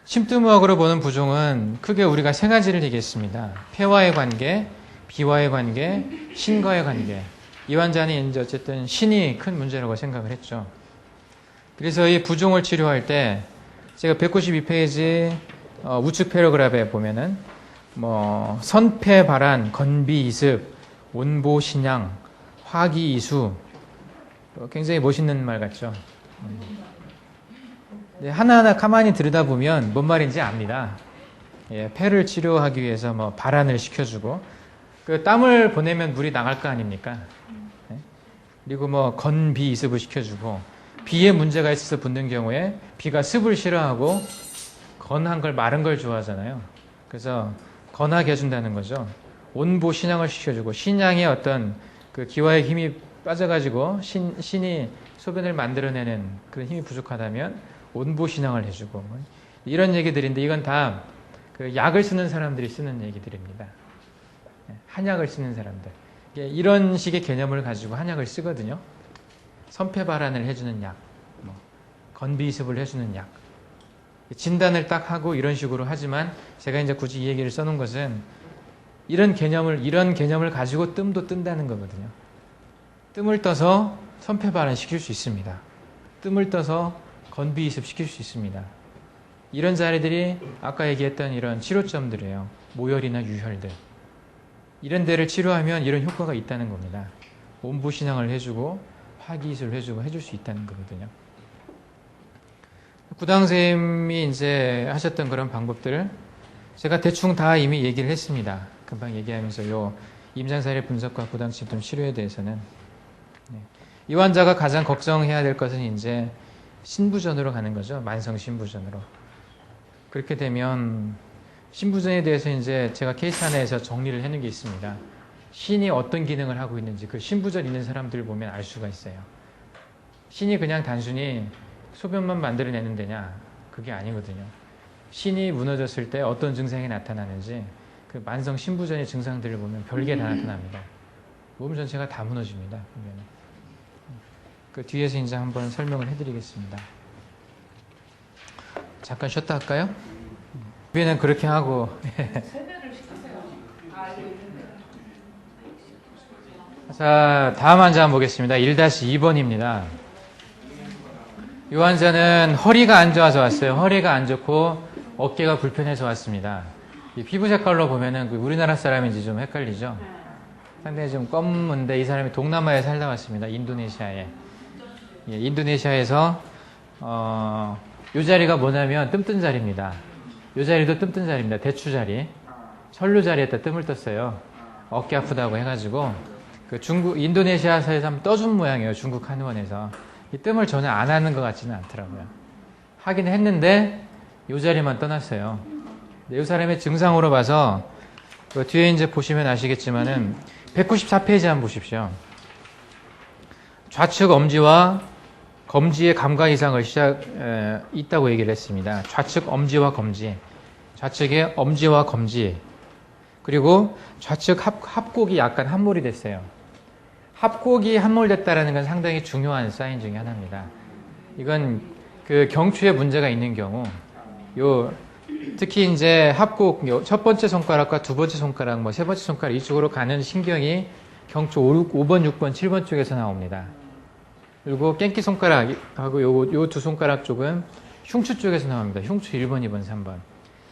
심두무학으로 보는 부종은 크게 우리가 세 가지를 얘기했습니다. 폐와의 관계, 비와의 관계, 신과의 관계. 이 환자는 이제 어쨌든 신이 큰 문제라고 생각을 했죠. 그래서 이 부종을 치료할 때 제가 192페이지 우측 패러그래프에 보면은 뭐 선폐 발한, 건비 이습, 온보 신양, 화기 이수, 굉장히 멋있는 말 같죠. 하나하나 가만히 들여다보면 뭔 말인지 압니다. 예, 폐를 치료하기 위해서 뭐 발한을 시켜주고 그 땀을 보내면 물이 나갈 거 아닙니까? 예? 그리고 뭐 건비 이습을 시켜주고 비에 문제가 있어서 붓는 경우에 비가 습을 싫어하고 건한 걸 마른 걸 좋아하잖아요. 그래서 건하게 해준다는 거죠. 온보 신양을 시켜주고 신양의 어떤 그 기와의 힘이 빠져가지고 신이 소변을 만들어내는 그런 힘이 부족하다면 온보 신양을 해주고 뭐 이런 얘기들인데 이건 다 그 약을 쓰는 사람들이 쓰는 얘기들입니다. 한약을 쓰는 사람들 이런 식의 개념을 가지고 한약을 쓰거든요. 선폐 발한을 해주는 약, 뭐 건비이습을 해주는 약, 진단을 딱 하고 이런 식으로 하지만 제가 이제 굳이 이 얘기를 써놓은 것은 이런 개념을 가지고 뜸도 뜬다는 거거든요. 뜸을 떠서 선폐 발한 시킬 수 있습니다. 뜸을 떠서 건비이습 시킬 수 있습니다. 이런 자리들이 아까 얘기했던 이런 치료점들이에요. 모혈이나 유혈들. 이런 데를 치료하면 이런 효과가 있다는 겁니다. 온보 신앙을 해주고 화기이습을 해주고 해줄 수 있다는 거거든요. 구당선생님이 이제 하셨던 그런 방법들을 제가 대충 다 이미 얘기를 했습니다. 금방 얘기하면서 요 임상사례 분석과 구당 심통 치료에 대해서는 이 환자가 가장 걱정해야 될 것은 이제 신부전으로 가는 거죠. 만성 신부전으로. 그렇게 되면 신부전에 대해서 이제 제가 케이스 하나에서 정리를 해놓은 게 있습니다. 신이 어떤 기능을 하고 있는지 그 신부전 있는 사람들을 보면 알 수가 있어요. 신이 그냥 단순히 소변만 만들어내는 데냐? 그게 아니거든요. 신이 무너졌을 때 어떤 증상이 나타나는지 그 만성 신부전의 증상들을 보면 별게 다 나타납니다. 몸 전체가 다 무너집니다. 보면. 그 뒤에서 이제 한번 설명을 해드리겠습니다. 잠깐 쉬었다 할까요? 위에는 그렇게 하고. 자, 다음 환자 한번 보겠습니다. 1-2번입니다. 이 환자는 허리가 안 좋아서 왔어요. 허리가 안 좋고 어깨가 불편해서 왔습니다. 이 피부 색깔로 보면은 우리나라 사람인지 좀 헷갈리죠? 상당히 좀 검은데 이 사람이 동남아에 살다 왔습니다. 인도네시아에. 예, 인도네시아에서 이 자리가 뭐냐면 뜸뜬 자리입니다. 이 자리도 뜸뜬 자리입니다. 대추 자리. 철로 자리에다 뜸을 떴어요. 어깨 아프다고 해가지고 그 인도네시아에서 한번 떠준 모양이에요. 중국 한의원에서. 이 뜸을 전혀 안 하는 것 같지는 않더라고요. 하긴 했는데 이 자리만 떠났어요. 이 사람의 증상으로 봐서 그 뒤에 이제 보시면 아시겠지만은 194페이지 한번 보십시오. 좌측 엄지와 검지의 감각 이상을 있다고 얘기를 했습니다. 좌측 엄지와 검지, 좌측의 엄지와 검지, 그리고 좌측 합곡이 약간 함몰이 됐어요. 합곡이 함몰됐다라는 건 상당히 중요한 사인 중에 하나입니다. 이건 그 경추에 문제가 있는 경우, 특히 이제 합곡, 첫 번째 손가락과 두 번째 손가락, 뭐 세 번째 손가락 이쪽으로 가는 신경이 경추 5번, 6번, 7번 쪽에서 나옵니다. 그리고 깽기 손가락하고 요 두 손가락 쪽은 흉추 쪽에서 나옵니다. 흉추 1번, 2번, 3번.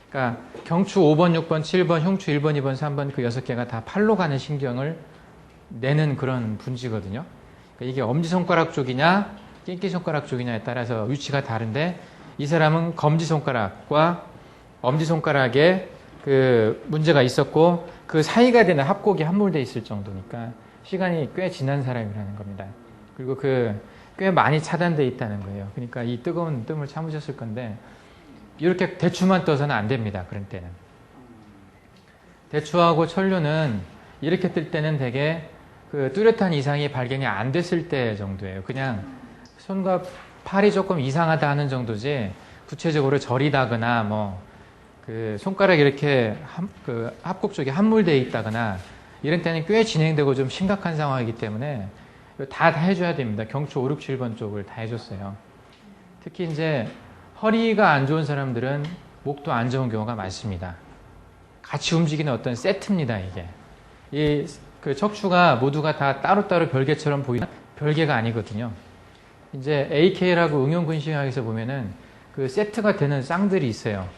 그러니까 경추 5번, 6번, 7번, 흉추 1번, 2번, 3번 그 6개가 다 팔로 가는 신경을 내는 그런 분지거든요. 그러니까 이게 엄지손가락 쪽이냐 깽기손가락 쪽이냐에 따라서 위치가 다른데 이 사람은 검지손가락과 엄지손가락에 그 문제가 있었고 그 사이가 되는 합곡이 함몰되어 있을 정도니까 시간이 꽤 지난 사람이라는 겁니다. 그리고 꽤 많이 차단되어 있다는 거예요. 그러니까 이 뜨거운 뜸을 참으셨을 건데 이렇게 대추만 떠서는 안 됩니다. 그런 때는. 대추하고 천류는 이렇게 뜰 때는 되게 그 뚜렷한 이상이 발견이 안 됐을 때 정도예요. 그냥 손과 팔이 조금 이상하다 하는 정도지 구체적으로 저리다거나 뭐 그 손가락이 이렇게 그 합곡 쪽에 함몰되어 있다거나 이런 때는 꽤 진행되고 좀 심각한 상황이기 때문에 다 해줘야 됩니다. 경추 5, 6, 7번 쪽을 다 해줬어요. 특히 이제 허리가 안 좋은 사람들은 목도 안 좋은 경우가 많습니다. 같이 움직이는 어떤 세트입니다, 이게. 그 척추가 모두가 다 따로따로 별개처럼 보이는 별개가 아니거든요. 이제 AK라고 응용근시학에서 보면은 그 세트가 되는 쌍들이 있어요.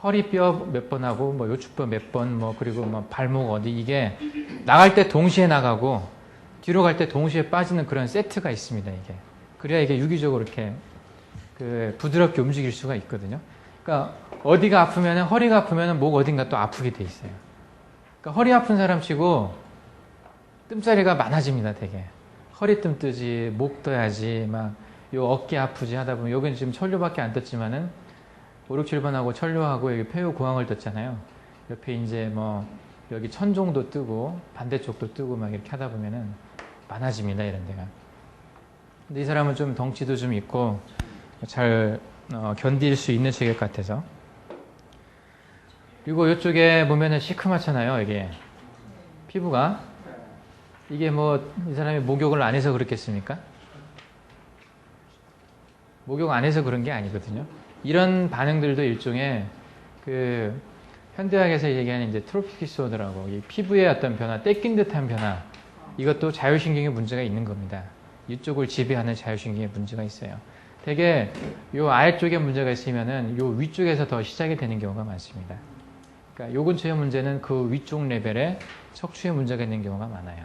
허리뼈 몇 번 하고, 뭐 요추뼈 몇 번, 뭐 그리고 뭐 발목 어디, 이게 나갈 때 동시에 나가고 뒤로 갈 때 동시에 빠지는 그런 세트가 있습니다, 이게. 그래야 이게 유기적으로 이렇게 그 부드럽게 움직일 수가 있거든요. 그러니까 어디가 아프면은, 허리가 아프면은 목 어딘가 또 아프게 돼 있어요. 그러니까 허리 아픈 사람 치고 뜸자리가 많아집니다, 되게. 허리 뜸 뜨지, 목 떠야지, 막 요 어깨 아프지 하다 보면, 여기는 지금 천류밖에 안 떴지만은 5, 6, 7번하고 천류하고 여기 폐유 고황을 떴잖아요. 옆에 이제 뭐 여기 천종도 뜨고 반대쪽도 뜨고 막 이렇게 하다 보면은 많아집니다, 이런 데가. 근데 이 사람은 좀 덩치도 좀 있고 잘 견딜 수 있는 체격 같아서. 그리고 이쪽에 보면은 시커멓잖아요, 이게. 피부가. 이게 뭐 이 사람이 목욕을 안 해서 그렇겠습니까? 목욕 안 해서 그런 게 아니거든요. 이런 반응들도 일종의 그 현대학에서 얘기하는 이제 트로피c 디스오더라고, 이 피부의 어떤 변화, 떼낀 듯한 변화, 이것도 자율신경에 문제가 있는 겁니다. 이쪽을 지배하는 자율신경에 문제가 있어요. 되게 요 아래쪽에 문제가 있으면은 요 위쪽에서 더 시작이 되는 경우가 많습니다. 그러니까 요 근처의 문제는 그 위쪽 레벨에 척추에 문제가 있는 경우가 많아요.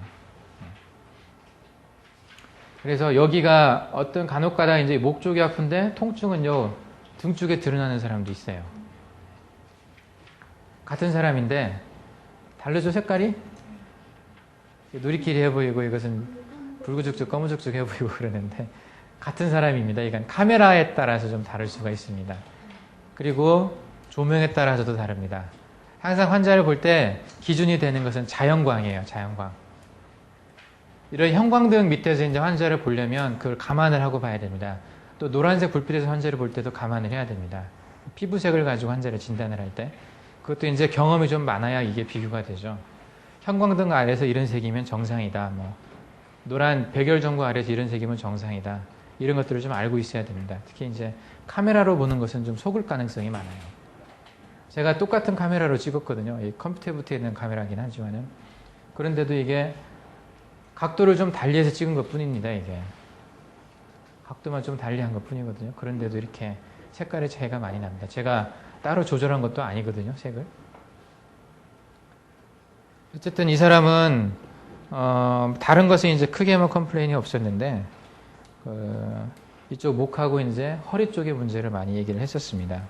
그래서 여기가 어떤 간혹가다 이제 목 쪽이 아픈데 통증은요 등 쪽에 드러나는 사람도 있어요. 같은 사람인데 다르죠, 색깔이? 누리끼리 해 보이고 이것은 붉으죽죽 검은죽죽 해 보이고 그러는데 같은 사람입니다. 이건 카메라에 따라서 좀 다를 수가 있습니다. 그리고 조명에 따라서도 다릅니다. 항상 환자를 볼 때 기준이 되는 것은 자연광이에요, 자연광. 이런 형광등 밑에서 이제 환자를 보려면 그걸 감안을 하고 봐야 됩니다. 또 노란색 불빛에서 환자를 볼 때도 감안을 해야 됩니다. 피부색을 가지고 환자를 진단을 할 때. 그것도 이제 경험이 좀 많아야 이게 비교가 되죠. 형광등 아래에서 이런 색이면 정상이다. 뭐 노란 백열전구 아래에서 이런 색이면 정상이다. 이런 것들을 좀 알고 있어야 됩니다. 특히 이제 카메라로 보는 것은 좀 속을 가능성이 많아요. 제가 똑같은 카메라로 찍었거든요. 이 컴퓨터에 붙어 있는 카메라긴 하지만은. 그런데도 이게 각도를 좀 달리해서 찍은 것 뿐입니다, 이게. 각도만 좀 달리한 것 뿐이거든요. 그런데도 이렇게 색깔의 차이가 많이 납니다. 제가 따로 조절한 것도 아니거든요, 색을. 어쨌든 이 사람은, 다른 것은 이제 크게 뭐 컴플레인이 없었는데, 이쪽 목하고 이제 허리 쪽의 문제를 많이 얘기를 했었습니다.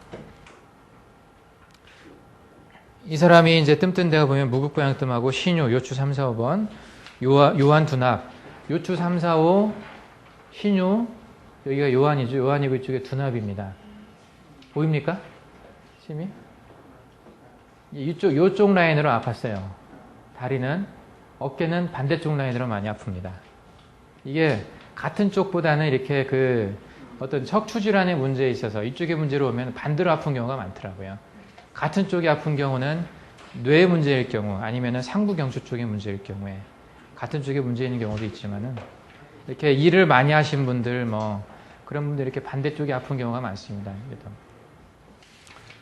이 사람이 이제 뜸뜬 데가 보면 무극부양뜸하고 신유, 요추 3, 4, 5번, 요한 두납, 요추 3, 4, 5, 신유, 여기가 요한이죠. 요한이고 이쪽에 두납입니다. 보입니까? 심이? 요쪽 라인으로 아팠어요. 다리는, 어깨는 반대쪽 라인으로 많이 아픕니다. 이게 같은 쪽보다는 이렇게 그 어떤 척추질환의 문제에 있어서 이쪽의 문제로 오면 반대로 아픈 경우가 많더라고요. 같은 쪽이 아픈 경우는 뇌 문제일 경우, 아니면은 상부경추 쪽의 문제일 경우에 같은 쪽에 문제 있는 경우도 있지만은 이렇게 일을 많이 하신 분들 뭐 그런 분들 이렇게 반대쪽이 아픈 경우가 많습니다.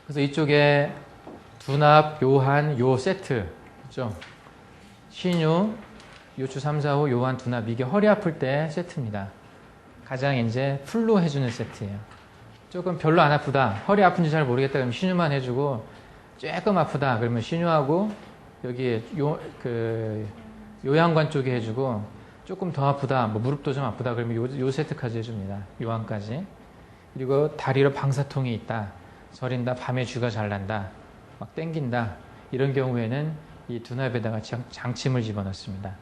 그래서 이쪽에 두납, 요한, 요 세트 있죠. 신유, 요추 3, 4, 5, 요한, 두납, 이게 허리 아플 때 세트입니다. 가장 이제 풀로 해주는 세트예요. 조금 별로 안 아프다, 허리 아픈지 잘 모르겠다 그러면 신유만 해주고, 조금 아프다 그러면 신유하고 여기 요양관 쪽에 해주고, 조금 더 아프다, 뭐 무릎도 좀 아프다 그러면 요 세트까지 해줍니다. 요한까지. 그리고 다리로 방사통이 있다, 저린다, 밤에 쥐가 잘 난다, 막 땡긴다, 이런 경우에는 이 두납에다가 장침을 집어넣습니다.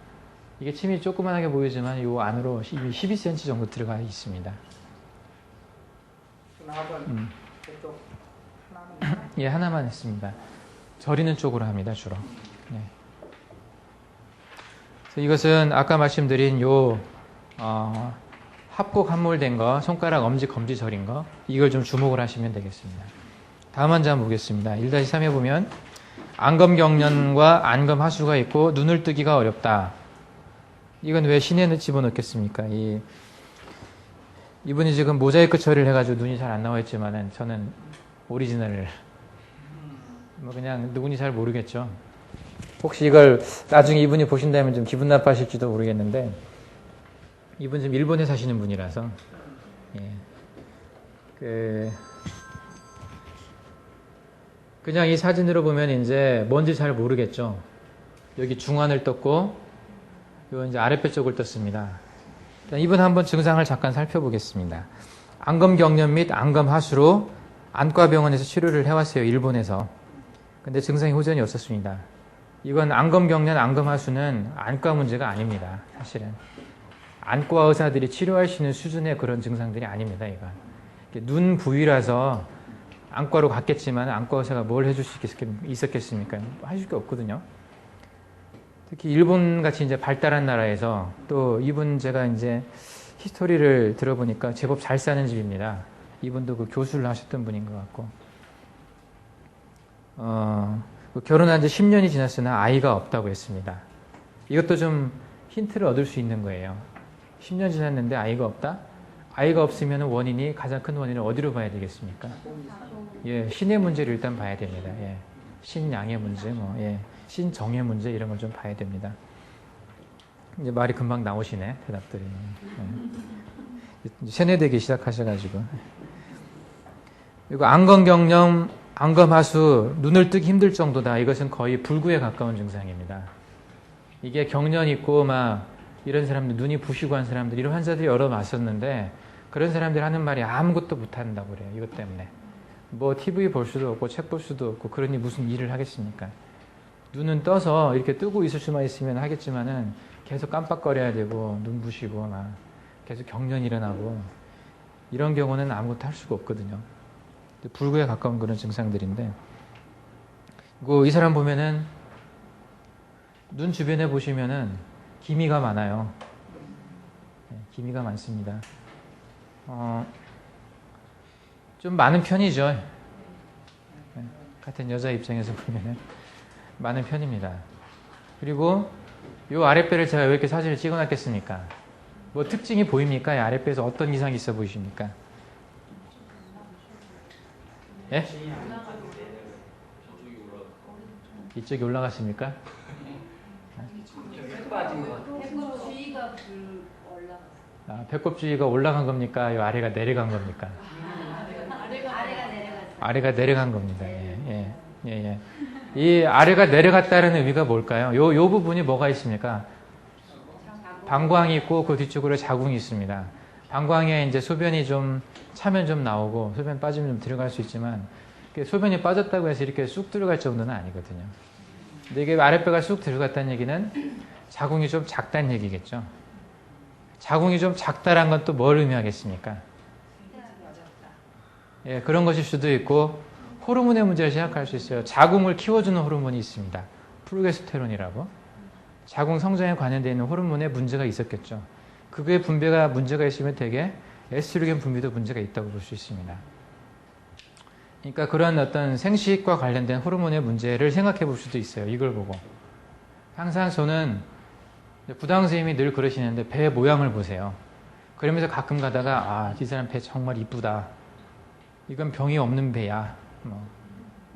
이게 침이 조그만하게 보이지만 요 안으로 12cm 정도 들어가 있습니다. 두납은 그쪽 하나만? 예, 하나만 했습니다. 저리는 쪽으로 합니다, 주로. 네. 그래서 이것은 아까 말씀드린 요 합곡 함몰된 거, 손가락, 엄지, 검지 저린 거, 이걸 좀 주목을 하시면 되겠습니다. 다음 환자 한번 보겠습니다. 1-3에 보면 안검경련과 안검하수가 있고 눈을 뜨기가 어렵다. 이건 왜 신에 집어넣겠습니까? 이분이 지금 모자이크 처리를 해가지고 눈이 잘 안 나와 있지만은 저는 오리지널. 뭐 그냥 누군지 잘 모르겠죠. 혹시 이걸 나중에 이분이 보신다면 좀 기분 나빠하실지도 모르겠는데, 이분 지금 일본에 사시는 분이라서, 그냥 이 사진으로 보면 이제 뭔지 잘 모르겠죠. 여기 중안을 떴고, 요 이제 아랫배 쪽을 떴습니다. 이분 한번 증상을 잠깐 살펴보겠습니다. 안검경련 및 안검하수로 안과병원에서 치료를 해왔어요. 일본에서. 근데 증상이 호전이 없었습니다. 이건 안검경련, 안검하수는 안과 문제가 아닙니다. 사실은. 안과 의사들이 치료할 수 있는 수준의 그런 증상들이 아닙니다. 이건. 눈 부위라서 안과로 갔겠지만 안과 의사가 뭘 해줄 수 있었겠습니까? 해줄 게 없거든요. 특히 일본 같이 이제 발달한 나라에서 또 이분 제가 이제 히스토리를 들어보니까 제법 잘 사는 집입니다. 이분도 그 교수를 하셨던 분인 것 같고, 결혼한 지 10년이 지났으나 아이가 없다고 했습니다. 이것도 좀 힌트를 얻을 수 있는 거예요. 10년 지났는데 아이가 없다? 아이가 없으면 원인이, 가장 큰 원인을 어디로 봐야 되겠습니까? 예, 신의 문제를 일단 봐야 됩니다. 예, 신양의 문제, 신정의 문제 이런 걸 좀 봐야 됩니다. 이제 말이 금방 나오시네, 대답들이. 예. 세뇌되기 시작하셔가지고. 그리고 안검경련, 안검하수, 눈을 뜨기 힘들 정도다. 이것은 거의 불구에 가까운 증상입니다. 이게 경련 있고 막 이런 사람들, 눈이 부시고 한 사람들, 이런 환자들이 여러 왔었는데 그런 사람들이 하는 말이 아무것도 못한다고 그래요. 이것 때문에. 뭐 TV 볼 수도 없고 책 볼 수도 없고 그러니 무슨 일을 하겠습니까? 눈은 떠서 이렇게 뜨고 있을 수만 있으면 하겠지만은 계속 깜빡거려야 되고 눈 부시고 막 계속 경련이 일어나고 이런 경우는 아무것도 할 수가 없거든요. 불구에 가까운 그런 증상들인데, 이 사람 보면은 눈 주변에 보시면은 기미가 많아요. 기미가 많습니다. 좀 많은 편이죠. 같은 여자 입장에서 보면은 많은 편입니다. 그리고 이 아랫배를 제가 왜 이렇게 사진을 찍어놨겠습니까? 뭐 특징이 보입니까? 이 아랫배에서 어떤 이상이 있어 보이십니까? 예? 이쪽이 올라갔습니까? 배꼽 주위가 올라간 겁니까? 이 아래가 내려간 겁니까? 아래가 내려간 겁니다. 예. 이 아래가 내려갔다는 의미가 뭘까요? 요 부분이 뭐가 있습니까? 방광이 있고 그 뒤쪽으로 자궁이 있습니다. 방광에 이제 소변이 좀 차면 좀 나오고 소변 빠지면 좀 들어갈 수 있지만 소변이 빠졌다고 해서 이렇게 쑥 들어갈 정도는 아니거든요. 근데 이게 아랫배가 쑥 들어갔다는 얘기는 자궁이 좀 작다는 얘기겠죠. 자궁이 좀 작다란 건 또 뭘 의미하겠습니까? 예, 그런 것일 수도 있고 호르몬의 문제를 생각할 수 있어요. 자궁을 키워주는 호르몬이 있습니다. 프로게스테론이라고. 자궁 성장에 관련되어 있는 호르몬에 문제가 있었겠죠. 그게 분배가 문제가 있으면 되게 에스트로겐 분비도 문제가 있다고 볼 수 있습니다. 그러니까 그런 어떤 생식과 관련된 호르몬의 문제를 생각해 볼 수도 있어요. 이걸 보고. 항상 저는 부당 선생님이 늘 그러시는데 배 모양을 보세요. 그러면서 가끔 가다가 이 사람 배 정말 이쁘다. 이건 병이 없는 배야.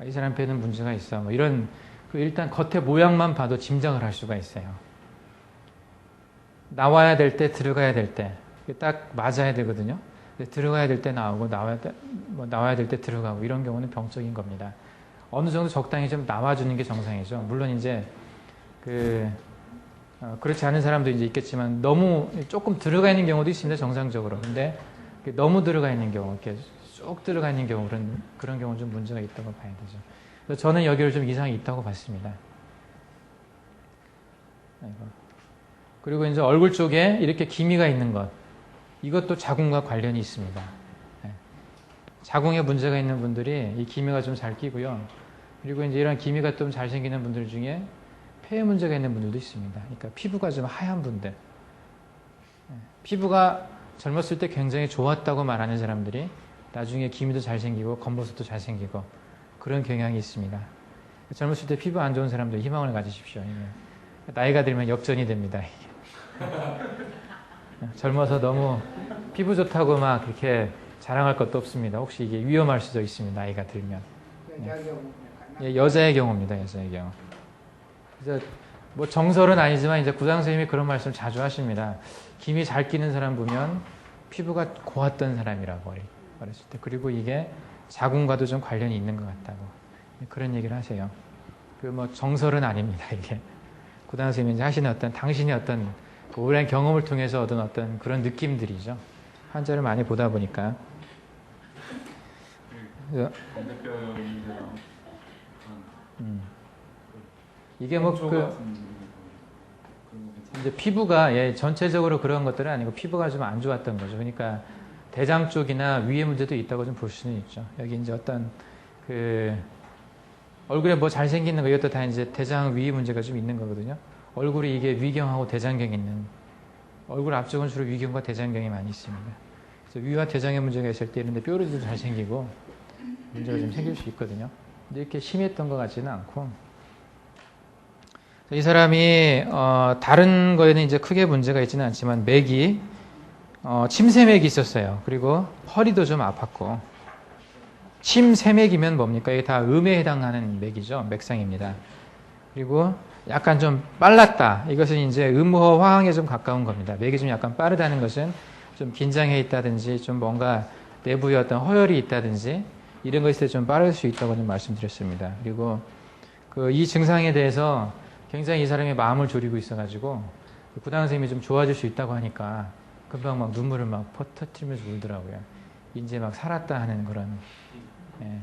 이 사람 배는 문제가 있어. 이런 일단 겉의 모양만 봐도 짐작을 할 수가 있어요. 나와야 될 때 들어가야 될 때 딱 맞아야 되거든요. 들어가야 될 때 나오고 나와야 될 때 들어가고 이런 경우는 병적인 겁니다. 어느 정도 적당히 좀 나와주는 게 정상이죠. 물론 이제 그렇지 않은 사람도 이제 있겠지만 너무 조금 들어가 있는 경우도 있습니다. 정상적으로. 근데 너무 들어가 있는 경우, 이렇게 쭉 들어가 있는 경우 그런 경우는 좀 문제가 있다고 봐야 되죠. 그래서 저는 여기를 좀 이상이 있다고 봤습니다. 그리고 이제 얼굴 쪽에 이렇게 기미가 있는 것, 이것도 자궁과 관련이 있습니다. 자궁에 문제가 있는 분들이 이 기미가 좀 잘 끼고요. 그리고 이제 이런 기미가 좀 잘 생기는 분들 중에 폐에 문제가 있는 분들도 있습니다. 그러니까 피부가 좀 하얀 분들. 피부가 젊었을 때 굉장히 좋았다고 말하는 사람들이 나중에 기미도 잘 생기고 겉모습도 잘 생기고 그런 경향이 있습니다. 젊었을 때 피부 안 좋은 사람들 희망을 가지십시오. 나이가 들면 역전이 됩니다. 젊어서 너무 피부 좋다고 막 그렇게 자랑할 것도 없습니다. 혹시 이게 위험할 수도 있습니다. 나이가 들면. 여자 경우 예, 여자의 경우입니다. 여자의 경우. 그래서 뭐 정설은 아니지만 이제 구당 선생님이 그런 말씀 자주 하십니다. 김이 잘 끼는 사람 보면 피부가 고왔던 사람이라고 어렸을 때. 그리고 이게 자궁과도 좀 관련이 있는 것 같다고 그런 얘기를 하세요. 그 뭐 정설은 아닙니다. 이게 구당 선생님이 하시는 어떤 당신의 어떤 그 오랜 경험을 통해서 얻은 어떤 그런 느낌들이죠. 환자를 많이 보다 보니까. 반대뼈 문제랑 이게 뭐 이제 피부가 전체적으로 그런 것들은 아니고 피부가 좀 안 좋았던 거죠. 그러니까 대장 쪽이나 위에 문제도 있다고 좀 볼 수는 있죠. 여기 이제 어떤 그 얼굴에 뭐 잘생기는 거 이것도 다 이제 대장 위 문제가 좀 있는 거거든요. 얼굴이 이게 위경하고 대장경이 있는 얼굴 앞쪽은 주로 위경과 대장경이 많이 있습니다. 그래서 위와 대장의 문제가 있을 때 이런데 뾰루지도 잘생기고 문제가 좀 생길 수 있거든요. 근데 이렇게 심했던 것 같지는 않고 이 사람이 다른 거에는 이제 크게 문제가 있지는 않지만 맥이 침샘맥이 있었어요. 그리고 허리도 좀 아팠고 침샘맥이면 뭡니까? 이게 다 음에 해당하는 맥이죠. 맥상입니다. 그리고 약간 좀 빨랐다. 이것은 이제 음허 화항에 좀 가까운 겁니다. 맥이 좀 약간 빠르다는 것은 좀 긴장해 있다든지 좀 뭔가 내부에 어떤 허혈이 있다든지 이런 것에 좀 빠를 수 있다고 좀 말씀드렸습니다. 그리고 이 증상에 대해서 굉장히 이 사람이 마음을 졸이고 있어가지고 구당 선생님이 좀 좋아질 수 있다고 하니까 금방 막 눈물을 막 터뜨리면서 울더라고요. 이제 막 살았다 하는 그런. 예.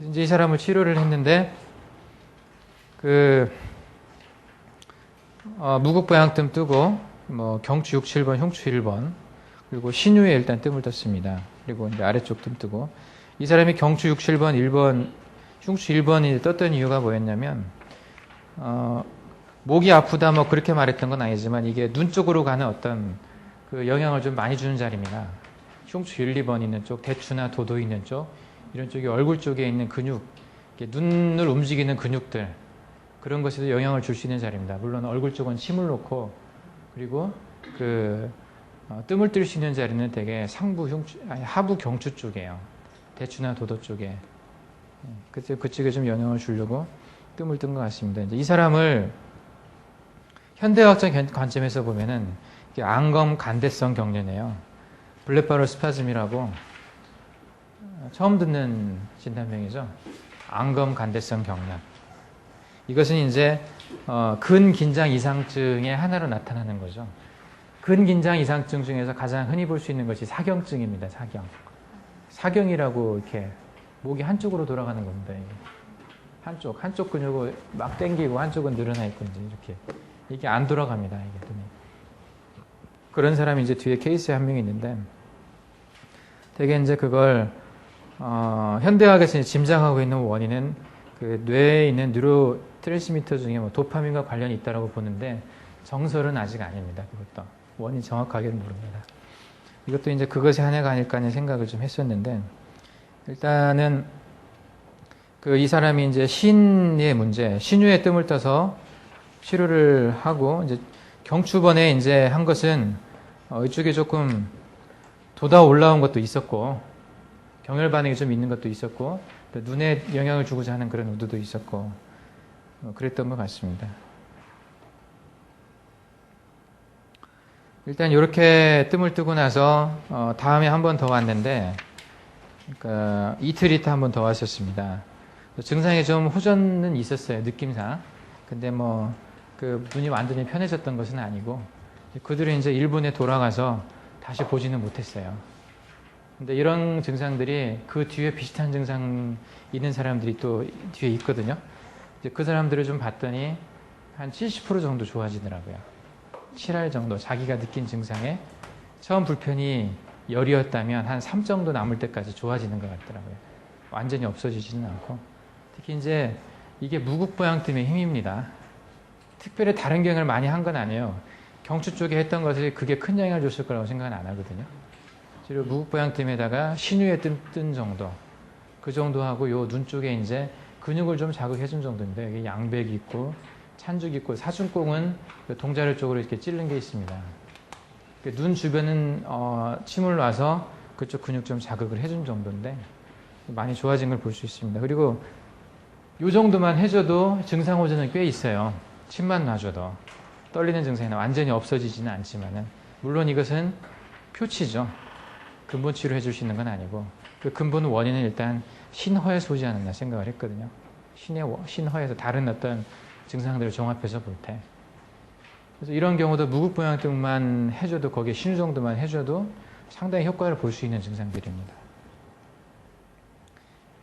이제 이 사람을 치료를 했는데 무국보양뜸 뜨고 뭐 경추 6, 7번, 흉추 1번 그리고 신유에 일단 뜸을 떴습니다. 그리고 이제 아래쪽 뜸 뜨고 이 사람이 경추 6, 7번, 1번, 흉추 1번이 떴던 이유가 뭐였냐면 목이 아프다 뭐 그렇게 말했던 건 아니지만 이게 눈 쪽으로 가는 어떤 그 영향을 좀 많이 주는 자리입니다. 흉추 1, 2번 있는 쪽, 대추나 도도 있는 쪽 이런 쪽이 얼굴 쪽에 있는 근육, 눈을 움직이는 근육들 그런 것에도 영향을 줄 수 있는 자리입니다. 물론 얼굴 쪽은 침을 놓고 그리고 뜸을 뜰 수 있는 자리는 되게 하부 경추 쪽이에요. 대추나 도도 쪽에. 그쪽에 좀 영향을 주려고 뜸을 뜬 것 같습니다. 이제 이 사람을 현대학적 관점에서 보면은 안검 간대성 경련이에요. 블레파로 스파즘이라고 처음 듣는 진단명이죠. 안검 간대성 경련. 이것은 이제 근긴장 이상증의 하나로 나타나는 거죠. 근긴장 이상증 중에서 가장 흔히 볼 수 있는 것이 사경증입니다. 사경이라고 이렇게 목이 한쪽으로 돌아가는 겁니다. 한쪽 근육을 막 당기고 한쪽은 늘어나 있고 이제 이게 안 돌아갑니다. 이게 그런 사람이 이제 뒤에 케이스에 한 명 있는데 되게 이제 그걸 현대학에서 짐작하고 있는 원인은 그 뇌에 있는 뉴로 트랜스미터 중에 뭐 도파민과 관련이 있다고 보는데 정설은 아직 아닙니다. 그것도 원인 정확하게는 모릅니다. 이것도 이제 그것이 한 해가 아닐까 하는 생각을 좀 했었는데 일단은 이 사람이 이제 신의 문제, 신유의 뜸을 떠서 치료를 하고 이제 경추번에 이제 한 것은 이쪽에 조금 돋아 올라온 것도 있었고 경혈 반응이 좀 있는 것도 있었고 또 눈에 영향을 주고자 하는 그런 의도도 있었고 그랬던 것 같습니다. 일단 이렇게 뜸을 뜨고 나서 다음에 한 번 더 왔는데 그러니까 이틀 있다 한 번 더 왔었습니다. 증상이 좀 호전은 있었어요. 느낌상. 근데 뭐 눈이 완전히 편해졌던 것은 아니고 그들은 이제 일본에 돌아가서 다시 보지는 못했어요. 근데 이런 증상들이 그 뒤에 비슷한 증상 있는 사람들이 또 뒤에 있거든요. 이제 그 사람들을 좀 봤더니 한 70% 정도 좋아지더라고요. 7할 정도 자기가 느낀 증상에 처음 불편이 열이었다면 한 3 정도 남을 때까지 좋아지는 것 같더라고요. 완전히 없어지지는 않고 특히 이제 이게 무국보양뜸의 힘입니다. 특별히 다른 경을 많이 한 건 아니에요. 경추 쪽에 했던 것이 그게 큰 영향을 줬을 거라고 생각은 안 하거든요. 주로 무국보양뜸에다가 신유에 뜬 정도 그 정도 하고 요 눈 쪽에 이제 근육을 좀 자극해 준 정도인데 여기 양백이 있고 찬죽이 있고 사중공은 동자를 쪽으로 이렇게 찌른 게 있습니다. 눈 주변은 침을 놔서 그쪽 근육 좀 자극을 해준 정도인데 많이 좋아진 걸 볼 수 있습니다. 그리고 이 정도만 해줘도 증상 호전은 꽤 있어요. 침만 놔줘도 떨리는 증상이 완전히 없어지지는 않지만은 물론 이것은 표치죠. 근본 치료해 줄 수 있는 건 아니고 그 근본 원인은 일단 신허에서 오지 않았나 생각을 했거든요. 신허에서 다른 어떤 증상들을 종합해서 볼 때. 그래서 이런 경우도 무극보양등만 해줘도 거기에 신유 정도만 해줘도 상당히 효과를 볼 수 있는 증상들입니다.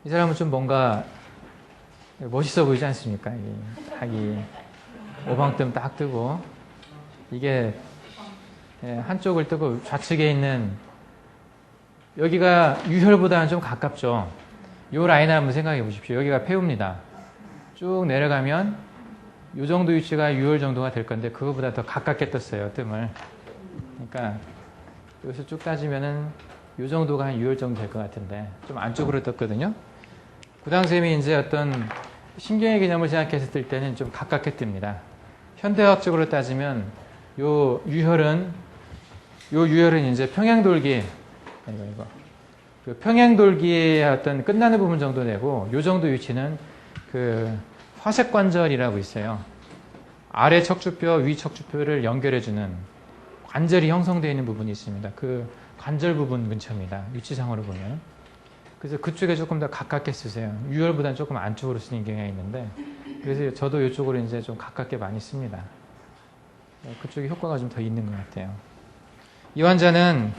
이 사람은 좀 뭔가 멋있어 보이지 않습니까? 이 오방뜸 딱 뜨고 이게 한쪽을 뜨고 좌측에 있는 여기가 유혈보다는 좀 가깝죠. 이 라인을 한번 생각해 보십시오. 여기가 폐우입니다. 쭉 내려가면 이 정도 위치가 유혈 정도가 될 건데 그거보다 더 가깝게 떴어요. 뜸을. 그러니까 여기서 쭉 따지면은 이 정도가 한 유혈 정도 될 것 같은데 좀 안쪽으로 떴거든요. 구당쌤이 이제 어떤 신경의 개념을 생각했을 때는 좀 가깝게 뜹니다. 현대학적으로 따지면 요 유혈은 이제 평행돌기 그 평행돌기의 어떤 끝나는 부분 정도 되고 요 정도 위치는 그 화색관절이라고 있어요. 아래 척추뼈, 위 척추뼈를 연결해주는 관절이 형성되어 있는 부분이 있습니다. 그 관절 부분 근처입니다. 위치상으로 보면. 그래서 그쪽에 조금 더 가깝게 쓰세요. 유혈보다는 조금 안쪽으로 쓰는 경향이 있는데 그래서 저도 이쪽으로 이제 좀 가깝게 많이 씁니다. 그쪽에 효과가 좀 더 있는 것 같아요. 이 환자는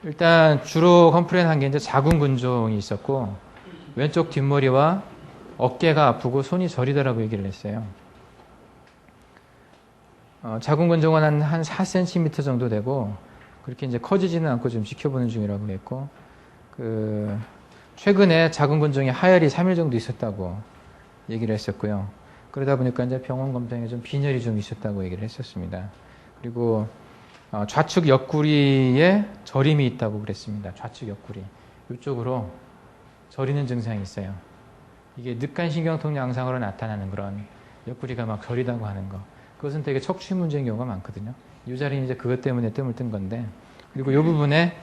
일단 주로 컴플레인 한 게 이제 자궁근종이 있었고 왼쪽 뒷머리와 어깨가 아프고 손이 저리다라고 얘기를 했어요. 자궁근종은 한 4cm 정도 되고 그렇게 이제 커지지는 않고 좀 지켜보는 중이라고 했고 최근에 자궁근종이 하열이 3일 정도 있었다고 얘기를 했었고요. 그러다 보니까 이제 병원 검사에 좀 빈혈이 좀 있었다고 얘기를 했었습니다. 그리고 좌측 옆구리에 저림이 있다고 그랬습니다. 좌측 옆구리. 이쪽으로 저리는 증상이 있어요. 이게 늑간신경통 양상으로 나타나는 그런 옆구리가 막 저리다고 하는 거. 그것은 되게 척추 문제인 경우가 많거든요. 이 자리는 이제 그것 때문에 뜸을 뜬 건데. 그리고 이 부분에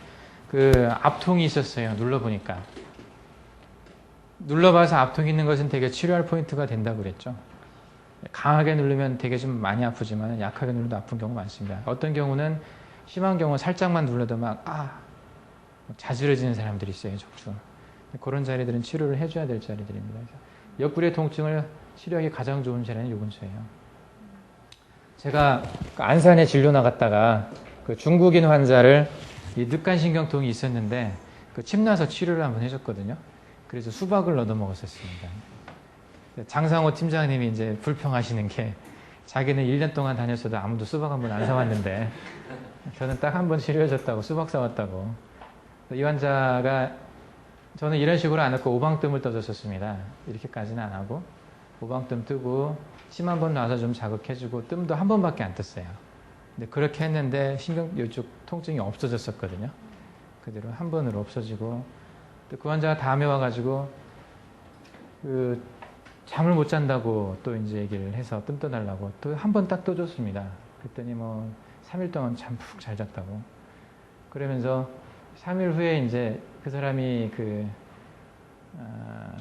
그 압통이 있었어요. 눌러보니까. 눌러봐서 압통이 있는 것은 되게 치료할 포인트가 된다고 그랬죠. 강하게 누르면 되게 좀 많이 아프지만 약하게 누르도 아픈 경우가 많습니다. 어떤 경우는 심한 경우 살짝만 눌러도 막 자지러지는 사람들이 있어요. 척추. 그런 자리들은 치료를 해줘야 될 자리들입니다. 옆구리의 통증을 치료하기 가장 좋은 자리는 요 근처예요. 제가 안산에 진료 나갔다가 그 중국인 환자를 이 늑간신경통이 있었는데 그 침나서 치료를 한번 해줬거든요. 그래서 수박을 얻어 먹었었습니다. 장상호 팀장님이 이제 불평하시는 게 자기는 1년 동안 다녔어도 아무도 수박 한 번 안 사왔는데 저는 딱 한 번 치료해줬다고 수박 사왔다고. 이 환자가 저는 이런 식으로 안 했고 오방뜸을 떠줬었습니다. 이렇게까지는 안 하고 오방뜸 뜨고 침 한 번 놔서 좀 자극해주고 뜸도 한 번밖에 안 떴어요. 근데 그렇게 했는데 신경 이쪽 통증이 없어졌었거든요. 그대로 한 번으로 없어지고 또 그 환자가 다음에 와가지고 잠을 못 잔다고 또 이제 얘기를 해서 뜸 떠달라고 또 한 번 딱 떠줬습니다. 그랬더니 뭐 3일 동안 잠 푹 잘 잤다고. 그러면서 3일 후에 이제 그 사람이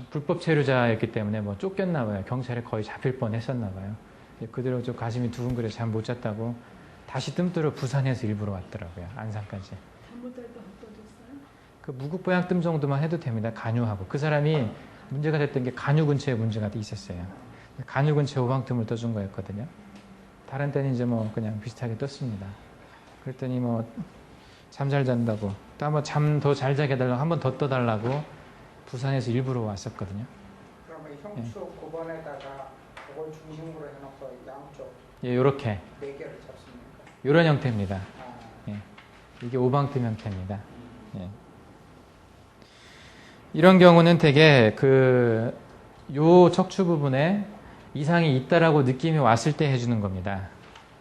불법 체류자였기 때문에 뭐 쫓겼나 봐요. 경찰에 거의 잡힐 뻔 했었나 봐요. 그대로 좀 가슴이 두근거려 잠 못 잤다고 다시 뜸 뜨러 부산에서 일부러 왔더라고요. 안산까지. 잘못할 때 어떠셨어요? 그 무극보양 뜸 정도만 해도 됩니다. 간유하고. 그 사람이 문제가 됐던 게 간유 근처에 문제가 있었어요. 간유 근처에 오방뜸을 떠준 거였거든요. 다른 때는 이제 뭐 그냥 비슷하게 떴습니다. 그랬더니 뭐 잠 잘 잔다고 또 한번 잠 더 잘 자게 해달라고 한 번 더 떠달라고 부산에서 일부러 왔었거든요. 그러면 형수 9번에다가 그걸 중심으로 해놓고 양쪽 예, 요렇게 4개를 잡습니까? 요런 형태입니다. 예, 이게 오방뜸 형태입니다. 예. 이런 경우는 되게 요 척추 부분에 이상이 있다라고 느낌이 왔을 때 해주는 겁니다.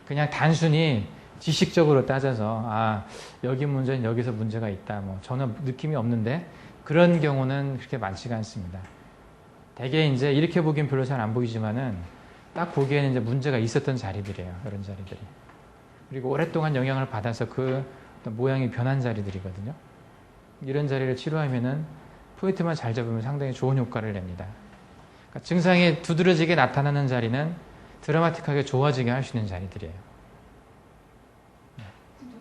그냥 단순히 지식적으로 따져서 여기 문제는 여기서 문제가 있다. 뭐 전혀 느낌이 없는데 그런 경우는 그렇게 많지가 않습니다. 대개 이제 이렇게 보기엔 별로 잘 안 보이지만은 딱 보기에는 이제 문제가 있었던 자리들이에요. 이런 자리들이. 그리고 오랫동안 영향을 받아서 그 어떤 모양이 변한 자리들이거든요. 이런 자리를 치료하면은 포인트만 잘 잡으면 상당히 좋은 효과를 냅니다. 그러니까 증상이 두드러지게 나타나는 자리는 드라마틱하게 좋아지게 할 수 있는 자리들이에요.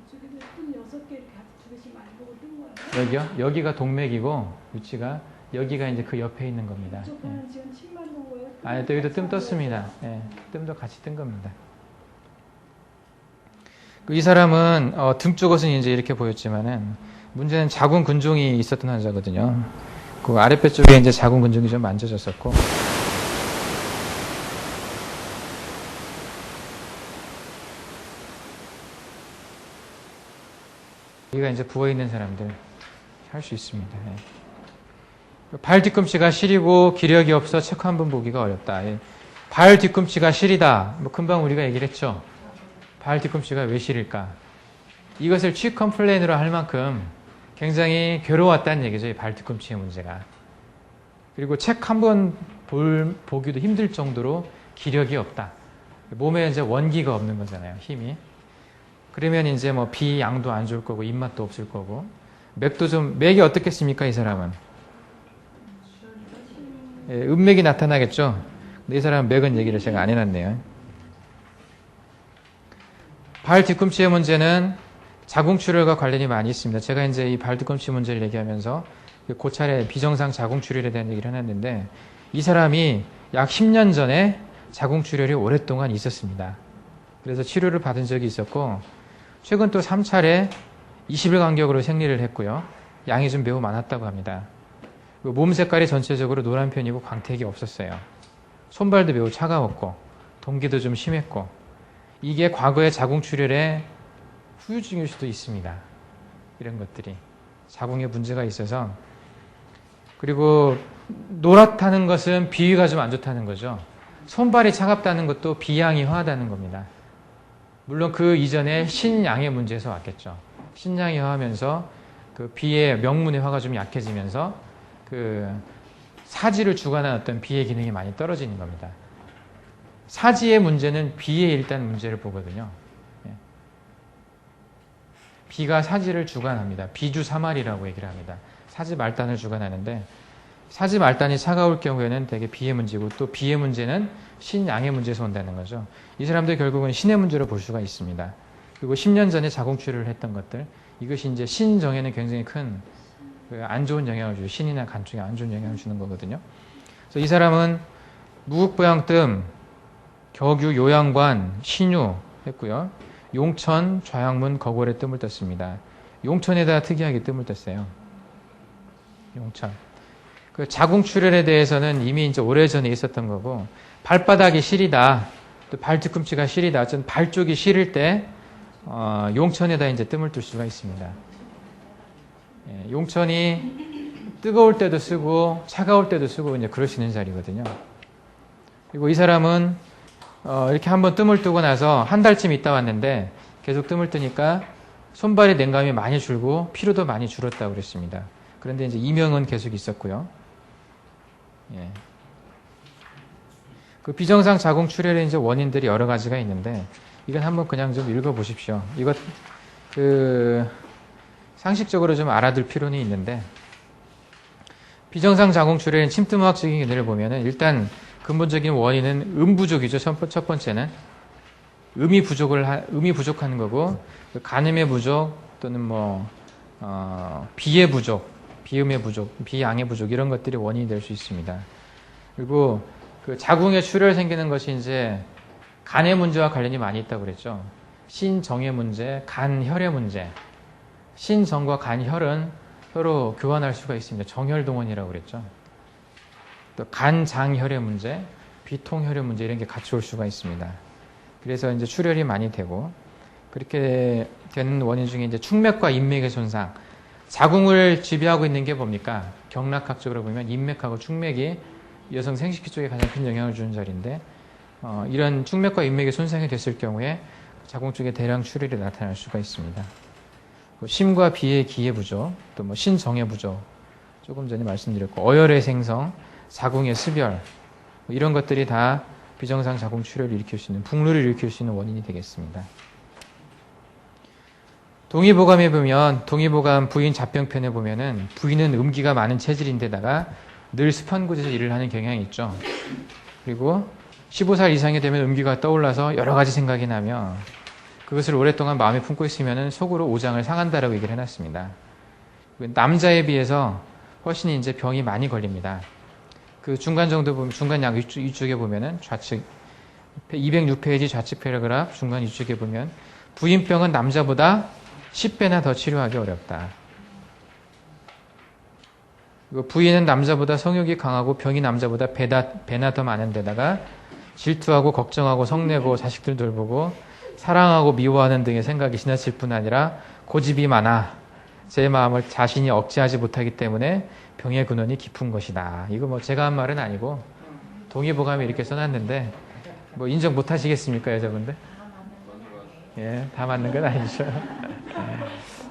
저쪽에도 끈 6개 이렇게 두 개씩 많이 보고 뜬 거예요? 여기요? 여기가 동맥이고 위치가 여기가 이제 그 옆에 있는 겁니다. 이쪽 거는 지금 침만 든 거예요? 아니, 또 여기도 뜸 떴습니다. 예, 뜸도 같이 뜬 겁니다. 이 사람은 등 쪽은 이제 이렇게 보였지만은 문제는 자궁 근종이 있었던 환자거든요. 그 아랫배 쪽에 이제 자궁 근종이 좀 만져졌었고, 여기가 이제 부어 있는 사람들 할 수 있습니다. 예. 발 뒤꿈치가 시리고 기력이 없어 체크 한번 보기가 어렵다. 예. 발 뒤꿈치가 시리다. 뭐 금방 우리가 얘기를 했죠. 발 뒤꿈치가 왜 시릴까? 이것을 취 컴플레인으로 할 만큼 굉장히 괴로웠다는 얘기죠. 이 발 뒤꿈치의 문제가. 그리고 책 한 번 보기도 힘들 정도로 기력이 없다. 몸에 이제 원기가 없는 거잖아요. 힘이. 그러면 이제 뭐 비 양도 안 좋을 거고 입맛도 없을 거고 맥이 어떻겠습니까? 이 사람은 예, 음맥이 나타나겠죠. 근데 이 사람은 맥은 얘기를 제가 안 해놨네요. 발 뒤꿈치의 문제는 자궁출혈과 관련이 많이 있습니다. 제가 이제 이 발 뒤꿈치 문제를 얘기하면서 고찰에 비정상 자궁출혈에 대한 얘기를 해놨는데 이 사람이 약 10년 전에 자궁출혈이 오랫동안 있었습니다. 그래서 치료를 받은 적이 있었고 최근 또 3차례 20일 간격으로 생리를 했고요. 양이 좀 매우 많았다고 합니다. 몸 색깔이 전체적으로 노란 편이고 광택이 없었어요. 손발도 매우 차가웠고 동기도 좀 심했고 이게 과거의 자궁출혈의 후유증일 수도 있습니다. 이런 것들이 자궁에 문제가 있어서 그리고 노랗다는 것은 비위가 좀 안 좋다는 거죠. 손발이 차갑다는 것도 비양이 화하다는 겁니다. 물론 그 이전에 신양의 문제에서 왔겠죠. 신양이 화하면서 그 비의 명문의 화가 좀 약해지면서 그 사지를 주관한 어떤 비의 기능이 많이 떨어지는 겁니다. 사지의 문제는 비에 일단 문제를 보거든요. 비가 사지를 주관합니다. 비주사말이라고 얘기를 합니다. 사지 말단을 주관하는데 사지 말단이 차가울 경우에는 대개 비의 문제고 또 비의 문제는 신양의 문제에서 온다는 거죠. 이 사람들 결국은 신의 문제로 볼 수가 있습니다. 그리고 10년 전에 자궁출혈을 했던 것들 이것이 이제 신정에는 굉장히 큰 안 좋은 영향을 주죠. 신이나 간 쪽에 안 좋은 영향을 주는 거거든요. 그래서 이 사람은 무국보양뜸, 격유, 요양관, 신유 했고요. 용천, 좌양문, 거골에 뜸을 떴습니다. 용천에다 특이하게 뜸을 떴어요. 용천. 그 자궁출혈에 대해서는 이미 이제 오래전에 있었던 거고, 발바닥이 시리다, 또 발 뒤꿈치가 시리다, 어쨌든 발 쪽이 시릴 때, 용천에다 이제 뜸을 뜰 수가 있습니다. 예, 용천이 뜨거울 때도 쓰고, 차가울 때도 쓰고, 이제 그럴 수 있는 자리거든요. 그리고 이 사람은, 이렇게 한번 뜸을 뜨고 나서 한 달쯤 있다 왔는데, 계속 뜸을 뜨니까 손발의 냉감이 많이 줄고, 피로도 많이 줄었다고 그랬습니다. 그런데 이제 이명은 계속 있었고요. 예. 그 비정상 자궁출혈의 이제 원인들이 여러 가지가 있는데, 이건 한번 그냥 좀 읽어보십시오. 이것, 상식적으로 좀 알아둘 필요는 있는데, 비정상 자궁출혈의 침투막적인 견해를 보면은, 일단 근본적인 원인은 부족이죠. 첫 번째는. 음이 부족한 거고, 간음의 부족, 또는 비의 부족, 비음의 부족, 비양의 부족, 이런 것들이 원인이 될 수 있습니다. 그리고 그 자궁에 출혈 생기는 것이 이제 간의 문제와 관련이 많이 있다고 그랬죠. 신정의 문제, 간혈의 문제. 신정과 간혈은 서로 교환할 수가 있습니다. 정혈동원이라고 그랬죠. 또 간장혈의 문제, 비통혈의 문제 이런 게 같이 올 수가 있습니다. 그래서 이제 출혈이 많이 되고 그렇게 되는 원인 중에 이제 축맥과 인맥의 손상. 자궁을 지배하고 있는 게 뭡니까? 경락학적으로 보면 인맥하고 축맥이 여성 생식기 쪽에 가장 큰 영향을 주는 자리인데 이런 축맥과 인맥의 손상이 됐을 경우에 자궁 쪽에 대량 출혈이 나타날 수가 있습니다. 심과 비의 기의 부족, 또 신정의 부족, 조금 전에 말씀드렸고 어혈의 생성, 자궁의 습열 이런 것들이 다 비정상 자궁 출혈을 일으킬 수 있는, 북루를 일으킬 수 있는 원인이 되겠습니다. 동의보감에 보면 동의보감 부인 잡병편에 보면은 부인은 음기가 많은 체질인데다가 늘 습한 곳에서 일을 하는 경향이 있죠. 그리고 15살 이상이 되면 음기가 떠올라서 여러 가지 생각이 나며 그것을 오랫동안 마음에 품고 있으면은 속으로 오장을 상한다라고 얘기를 해놨습니다. 남자에 비해서 훨씬 이제 병이 많이 걸립니다. 그 중간 정도 보면 중간 약 이쪽에 보면은 좌측 206페이지 좌측 패러그래프 중간 이쪽에 보면 부인병은 남자보다 10배나 더 치료하기 어렵다. 부인은 남자보다 성욕이 강하고 병이 남자보다 배나 더 많은 데다가 질투하고 걱정하고 성내고 자식들 돌보고 사랑하고 미워하는 등의 생각이 지나칠 뿐 아니라 고집이 많아 제 마음을 자신이 억제하지 못하기 때문에 병의 근원이 깊은 것이다. 이거 뭐 제가 한 말은 아니고 동의보감에 이렇게 써놨는데 뭐 인정 못 하시겠습니까, 여자분들? 예, 다 맞는 건 아니죠.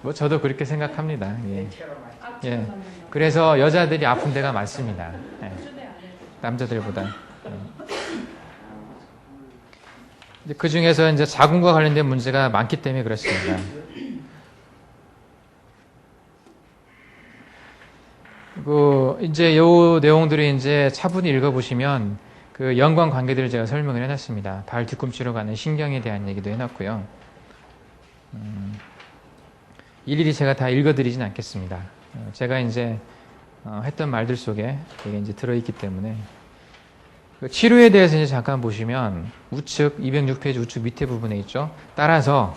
뭐 저도 그렇게 생각합니다. 예. 예. 그래서 여자들이 아픈 데가 많습니다. 예. 남자들보다. 예. 그 중에서 이제 자궁과 관련된 문제가 많기 때문에 그렇습니다. 그 이제 요 내용들이 이제 차분히 읽어보시면 그 연관 관계들을 제가 설명을 해놨습니다. 발 뒤꿈치로 가는 신경에 대한 얘기도 해놨고요. 일일이 제가 다 읽어드리진 않겠습니다. 제가 이제 했던 말들 속에 이게 이제 들어있기 때문에 그 치료에 대해서 이제 잠깐 보시면 우측 206페이지 우측 밑에 부분에 있죠. 따라서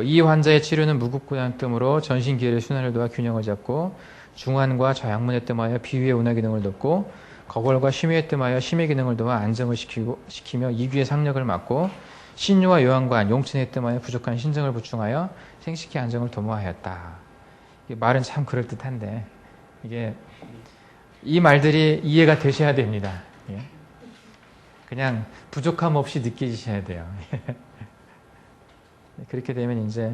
이 환자의 치료는 무급고양 뜸으로 전신 기혈의 순환을 도와 균형을 잡고 중환과 저양문에 뜸하여 비위의 운하 기능을 돕고 거골과 심유에 뜸하여 심의 기능을 도와 안정을 시키며 이귀의 상력을 막고 신유와 요한관, 용천에 뜸하여 부족한 신정을 보충하여 생식기 안정을 도모하였다. 이 말은 참 그럴듯한데 이게 이 말들이 이해가 되셔야 됩니다. 예? 그냥 부족함 없이 느끼셔야 돼요. 그렇게 되면 이제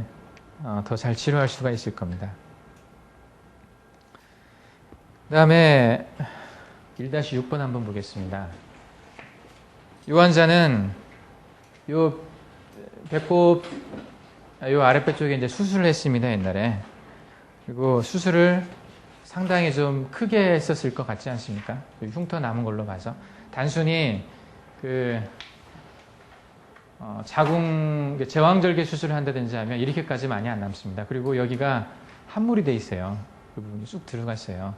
더 잘 치료할 수가 있을 겁니다. 그 다음에 1-6번 한번 보겠습니다. 이 환자는 요 배꼽, 요 아랫배 쪽에 이제 수술을 했습니다, 옛날에. 그리고 수술을 상당히 좀 크게 했었을 것 같지 않습니까? 흉터 남은 걸로 봐서. 단순히 자궁, 제왕절개 수술을 한다든지 하면 이렇게까지 많이 안 남습니다. 그리고 여기가 함몰이 돼 있어요. 그 부분이 쑥 들어갔어요.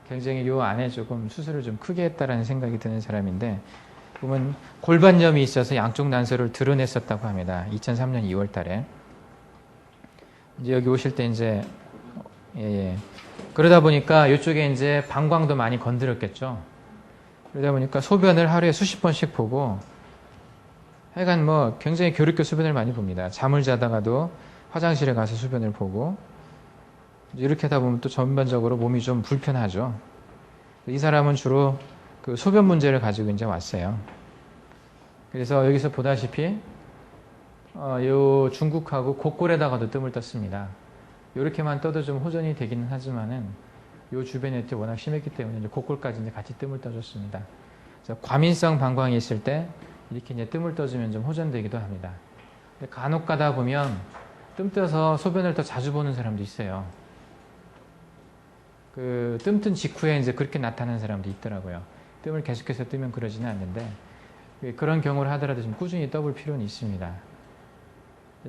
굉장히 요 안에 조금 수술을 좀 크게 했다라는 생각이 드는 사람인데, 보면 골반염이 있어서 양쪽 난소를 드러냈었다고 합니다. 2003년 2월 달에. 이제 여기 오실 때 이제, 그러다 보니까 이쪽에 이제 방광도 많이 건드렸겠죠. 그러다 보니까 소변을 하루에 수십 번씩 보고, 하여간 뭐 굉장히 괴롭게 소변을 많이 봅니다. 잠을 자다가도 화장실에 가서 소변을 보고, 이렇게 하다 보면 또 전반적으로 몸이 좀 불편하죠. 이 사람은 주로 그 소변 문제를 가지고 이제 왔어요. 그래서 여기서 보다시피 요 중국하고 곡골에다가도 뜸을 떴습니다. 이렇게만 떠도 좀 호전이 되기는 하지만은 요 주변에 또 워낙 심했기 때문에 이제 곡골까지 이제 같이 뜸을 떠줬습니다. 그래서 과민성 방광이 있을 때 이렇게 이제 뜸을 떠주면 좀 호전되기도 합니다. 간혹 가다 보면 뜸 떠서 소변을 더 자주 보는 사람도 있어요. 그 뜸뜬 직후에 이제 그렇게 나타나는 사람도 있더라고요. 뜸을 계속해서 뜨면 그러지는 않는데 그런 경우를 하더라도 좀 꾸준히 떠볼 필요는 있습니다.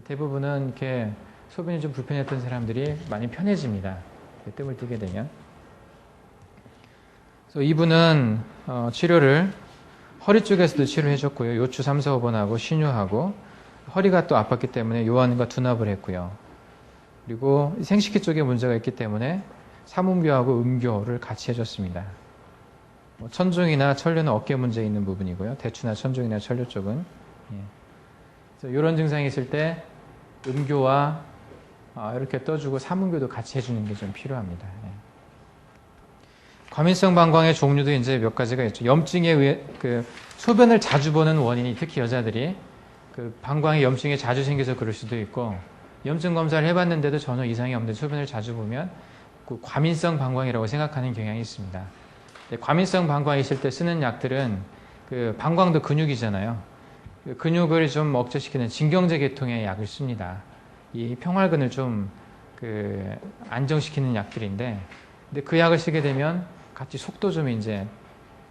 대부분은 이렇게 소변이 좀 불편했던 사람들이 많이 편해집니다. 뜸을 뜨게 되면. 그래서 이분은 치료를 허리 쪽에서도 치료해줬고요. 요추 3, 4, 5번하고 신유하고 허리가 또 아팠기 때문에 요한과 두납을 했고요. 그리고 생식기 쪽에 문제가 있기 때문에 삼음교하고 음교를 같이 해줬습니다. 천종이나 천료는 어깨 문제 있는 부분이고요. 대추나 천종이나 천료 쪽은. 그래서 이런 증상이 있을 때 음교와 이렇게 떠주고 삼음교도 같이 해주는 게 좀 필요합니다. 과민성 방광의 종류도 이제 몇 가지가 있죠. 염증에 의해 소변을 자주 보는 원인이 특히 여자들이 방광에 염증이 자주 생겨서 그럴 수도 있고, 염증 검사를 해봤는데도 전혀 이상이 없는데 소변을 자주 보면 과민성 방광이라고 생각하는 경향이 있습니다. 과민성 방광이 있을 때 쓰는 약들은 방광도 근육이잖아요. 근육을 좀 억제시키는 진경제 계통의 약을 씁니다. 이 평활근을 좀 안정시키는 약들인데, 근데 그 약을 쓰게 되면 같이 속도 좀 이제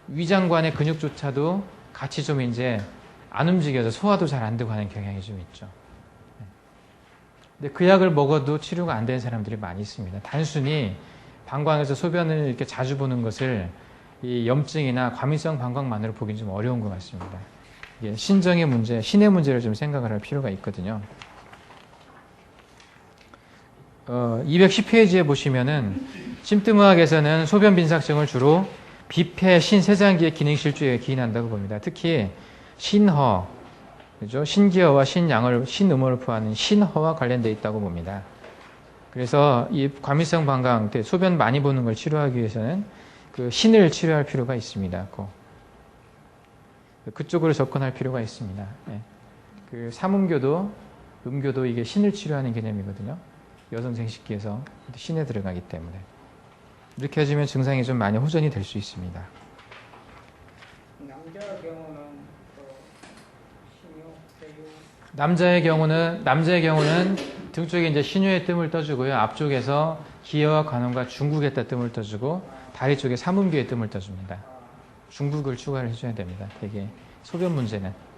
위장관의 근육조차도 같이 좀 이제 안 움직여서 소화도 잘 안 되고 하는 경향이 좀 있죠. 근데 그 약을 먹어도 치료가 안 되는 사람들이 많이 있습니다. 단순히 방광에서 소변을 이렇게 자주 보는 것을 이 염증이나 과민성 방광만으로 보기는 좀 어려운 것 같습니다. 이게 신정의 문제, 신의 문제를 좀 생각을 할 필요가 있거든요. 210페이지에 보시면은 심뜸의학에서는 소변 빈삭증을 주로 비폐 신세장기의 기능실조에 기인한다고 봅니다. 특히 신허, 그죠? 신기허와 신양을, 신음을 포함하는 신허와 관련되어 있다고 봅니다. 그래서 이 과민성 방광, 소변 많이 보는 걸 치료하기 위해서는 그 신을 치료할 필요가 있습니다. 그쪽으로 접근할 필요가 있습니다. 네. 그 삼음교도, 음교도 이게 신을 치료하는 개념이거든요. 여성 생식기에서 신에 들어가기 때문에. 이렇게 해주면 증상이 좀 많이 호전이 될 수 있습니다. 남자 경우는 신유, 대유. 남자의 경우는 등 쪽에 이제 신유의 뜸을 떠주고요. 앞쪽에서 기여와 관원과 중국에다 뜸을 떠주고 다리 쪽에 삼음교의 뜸을 떠줍니다. 중국을 추가를 해줘야 됩니다. 되게 소변 문제는.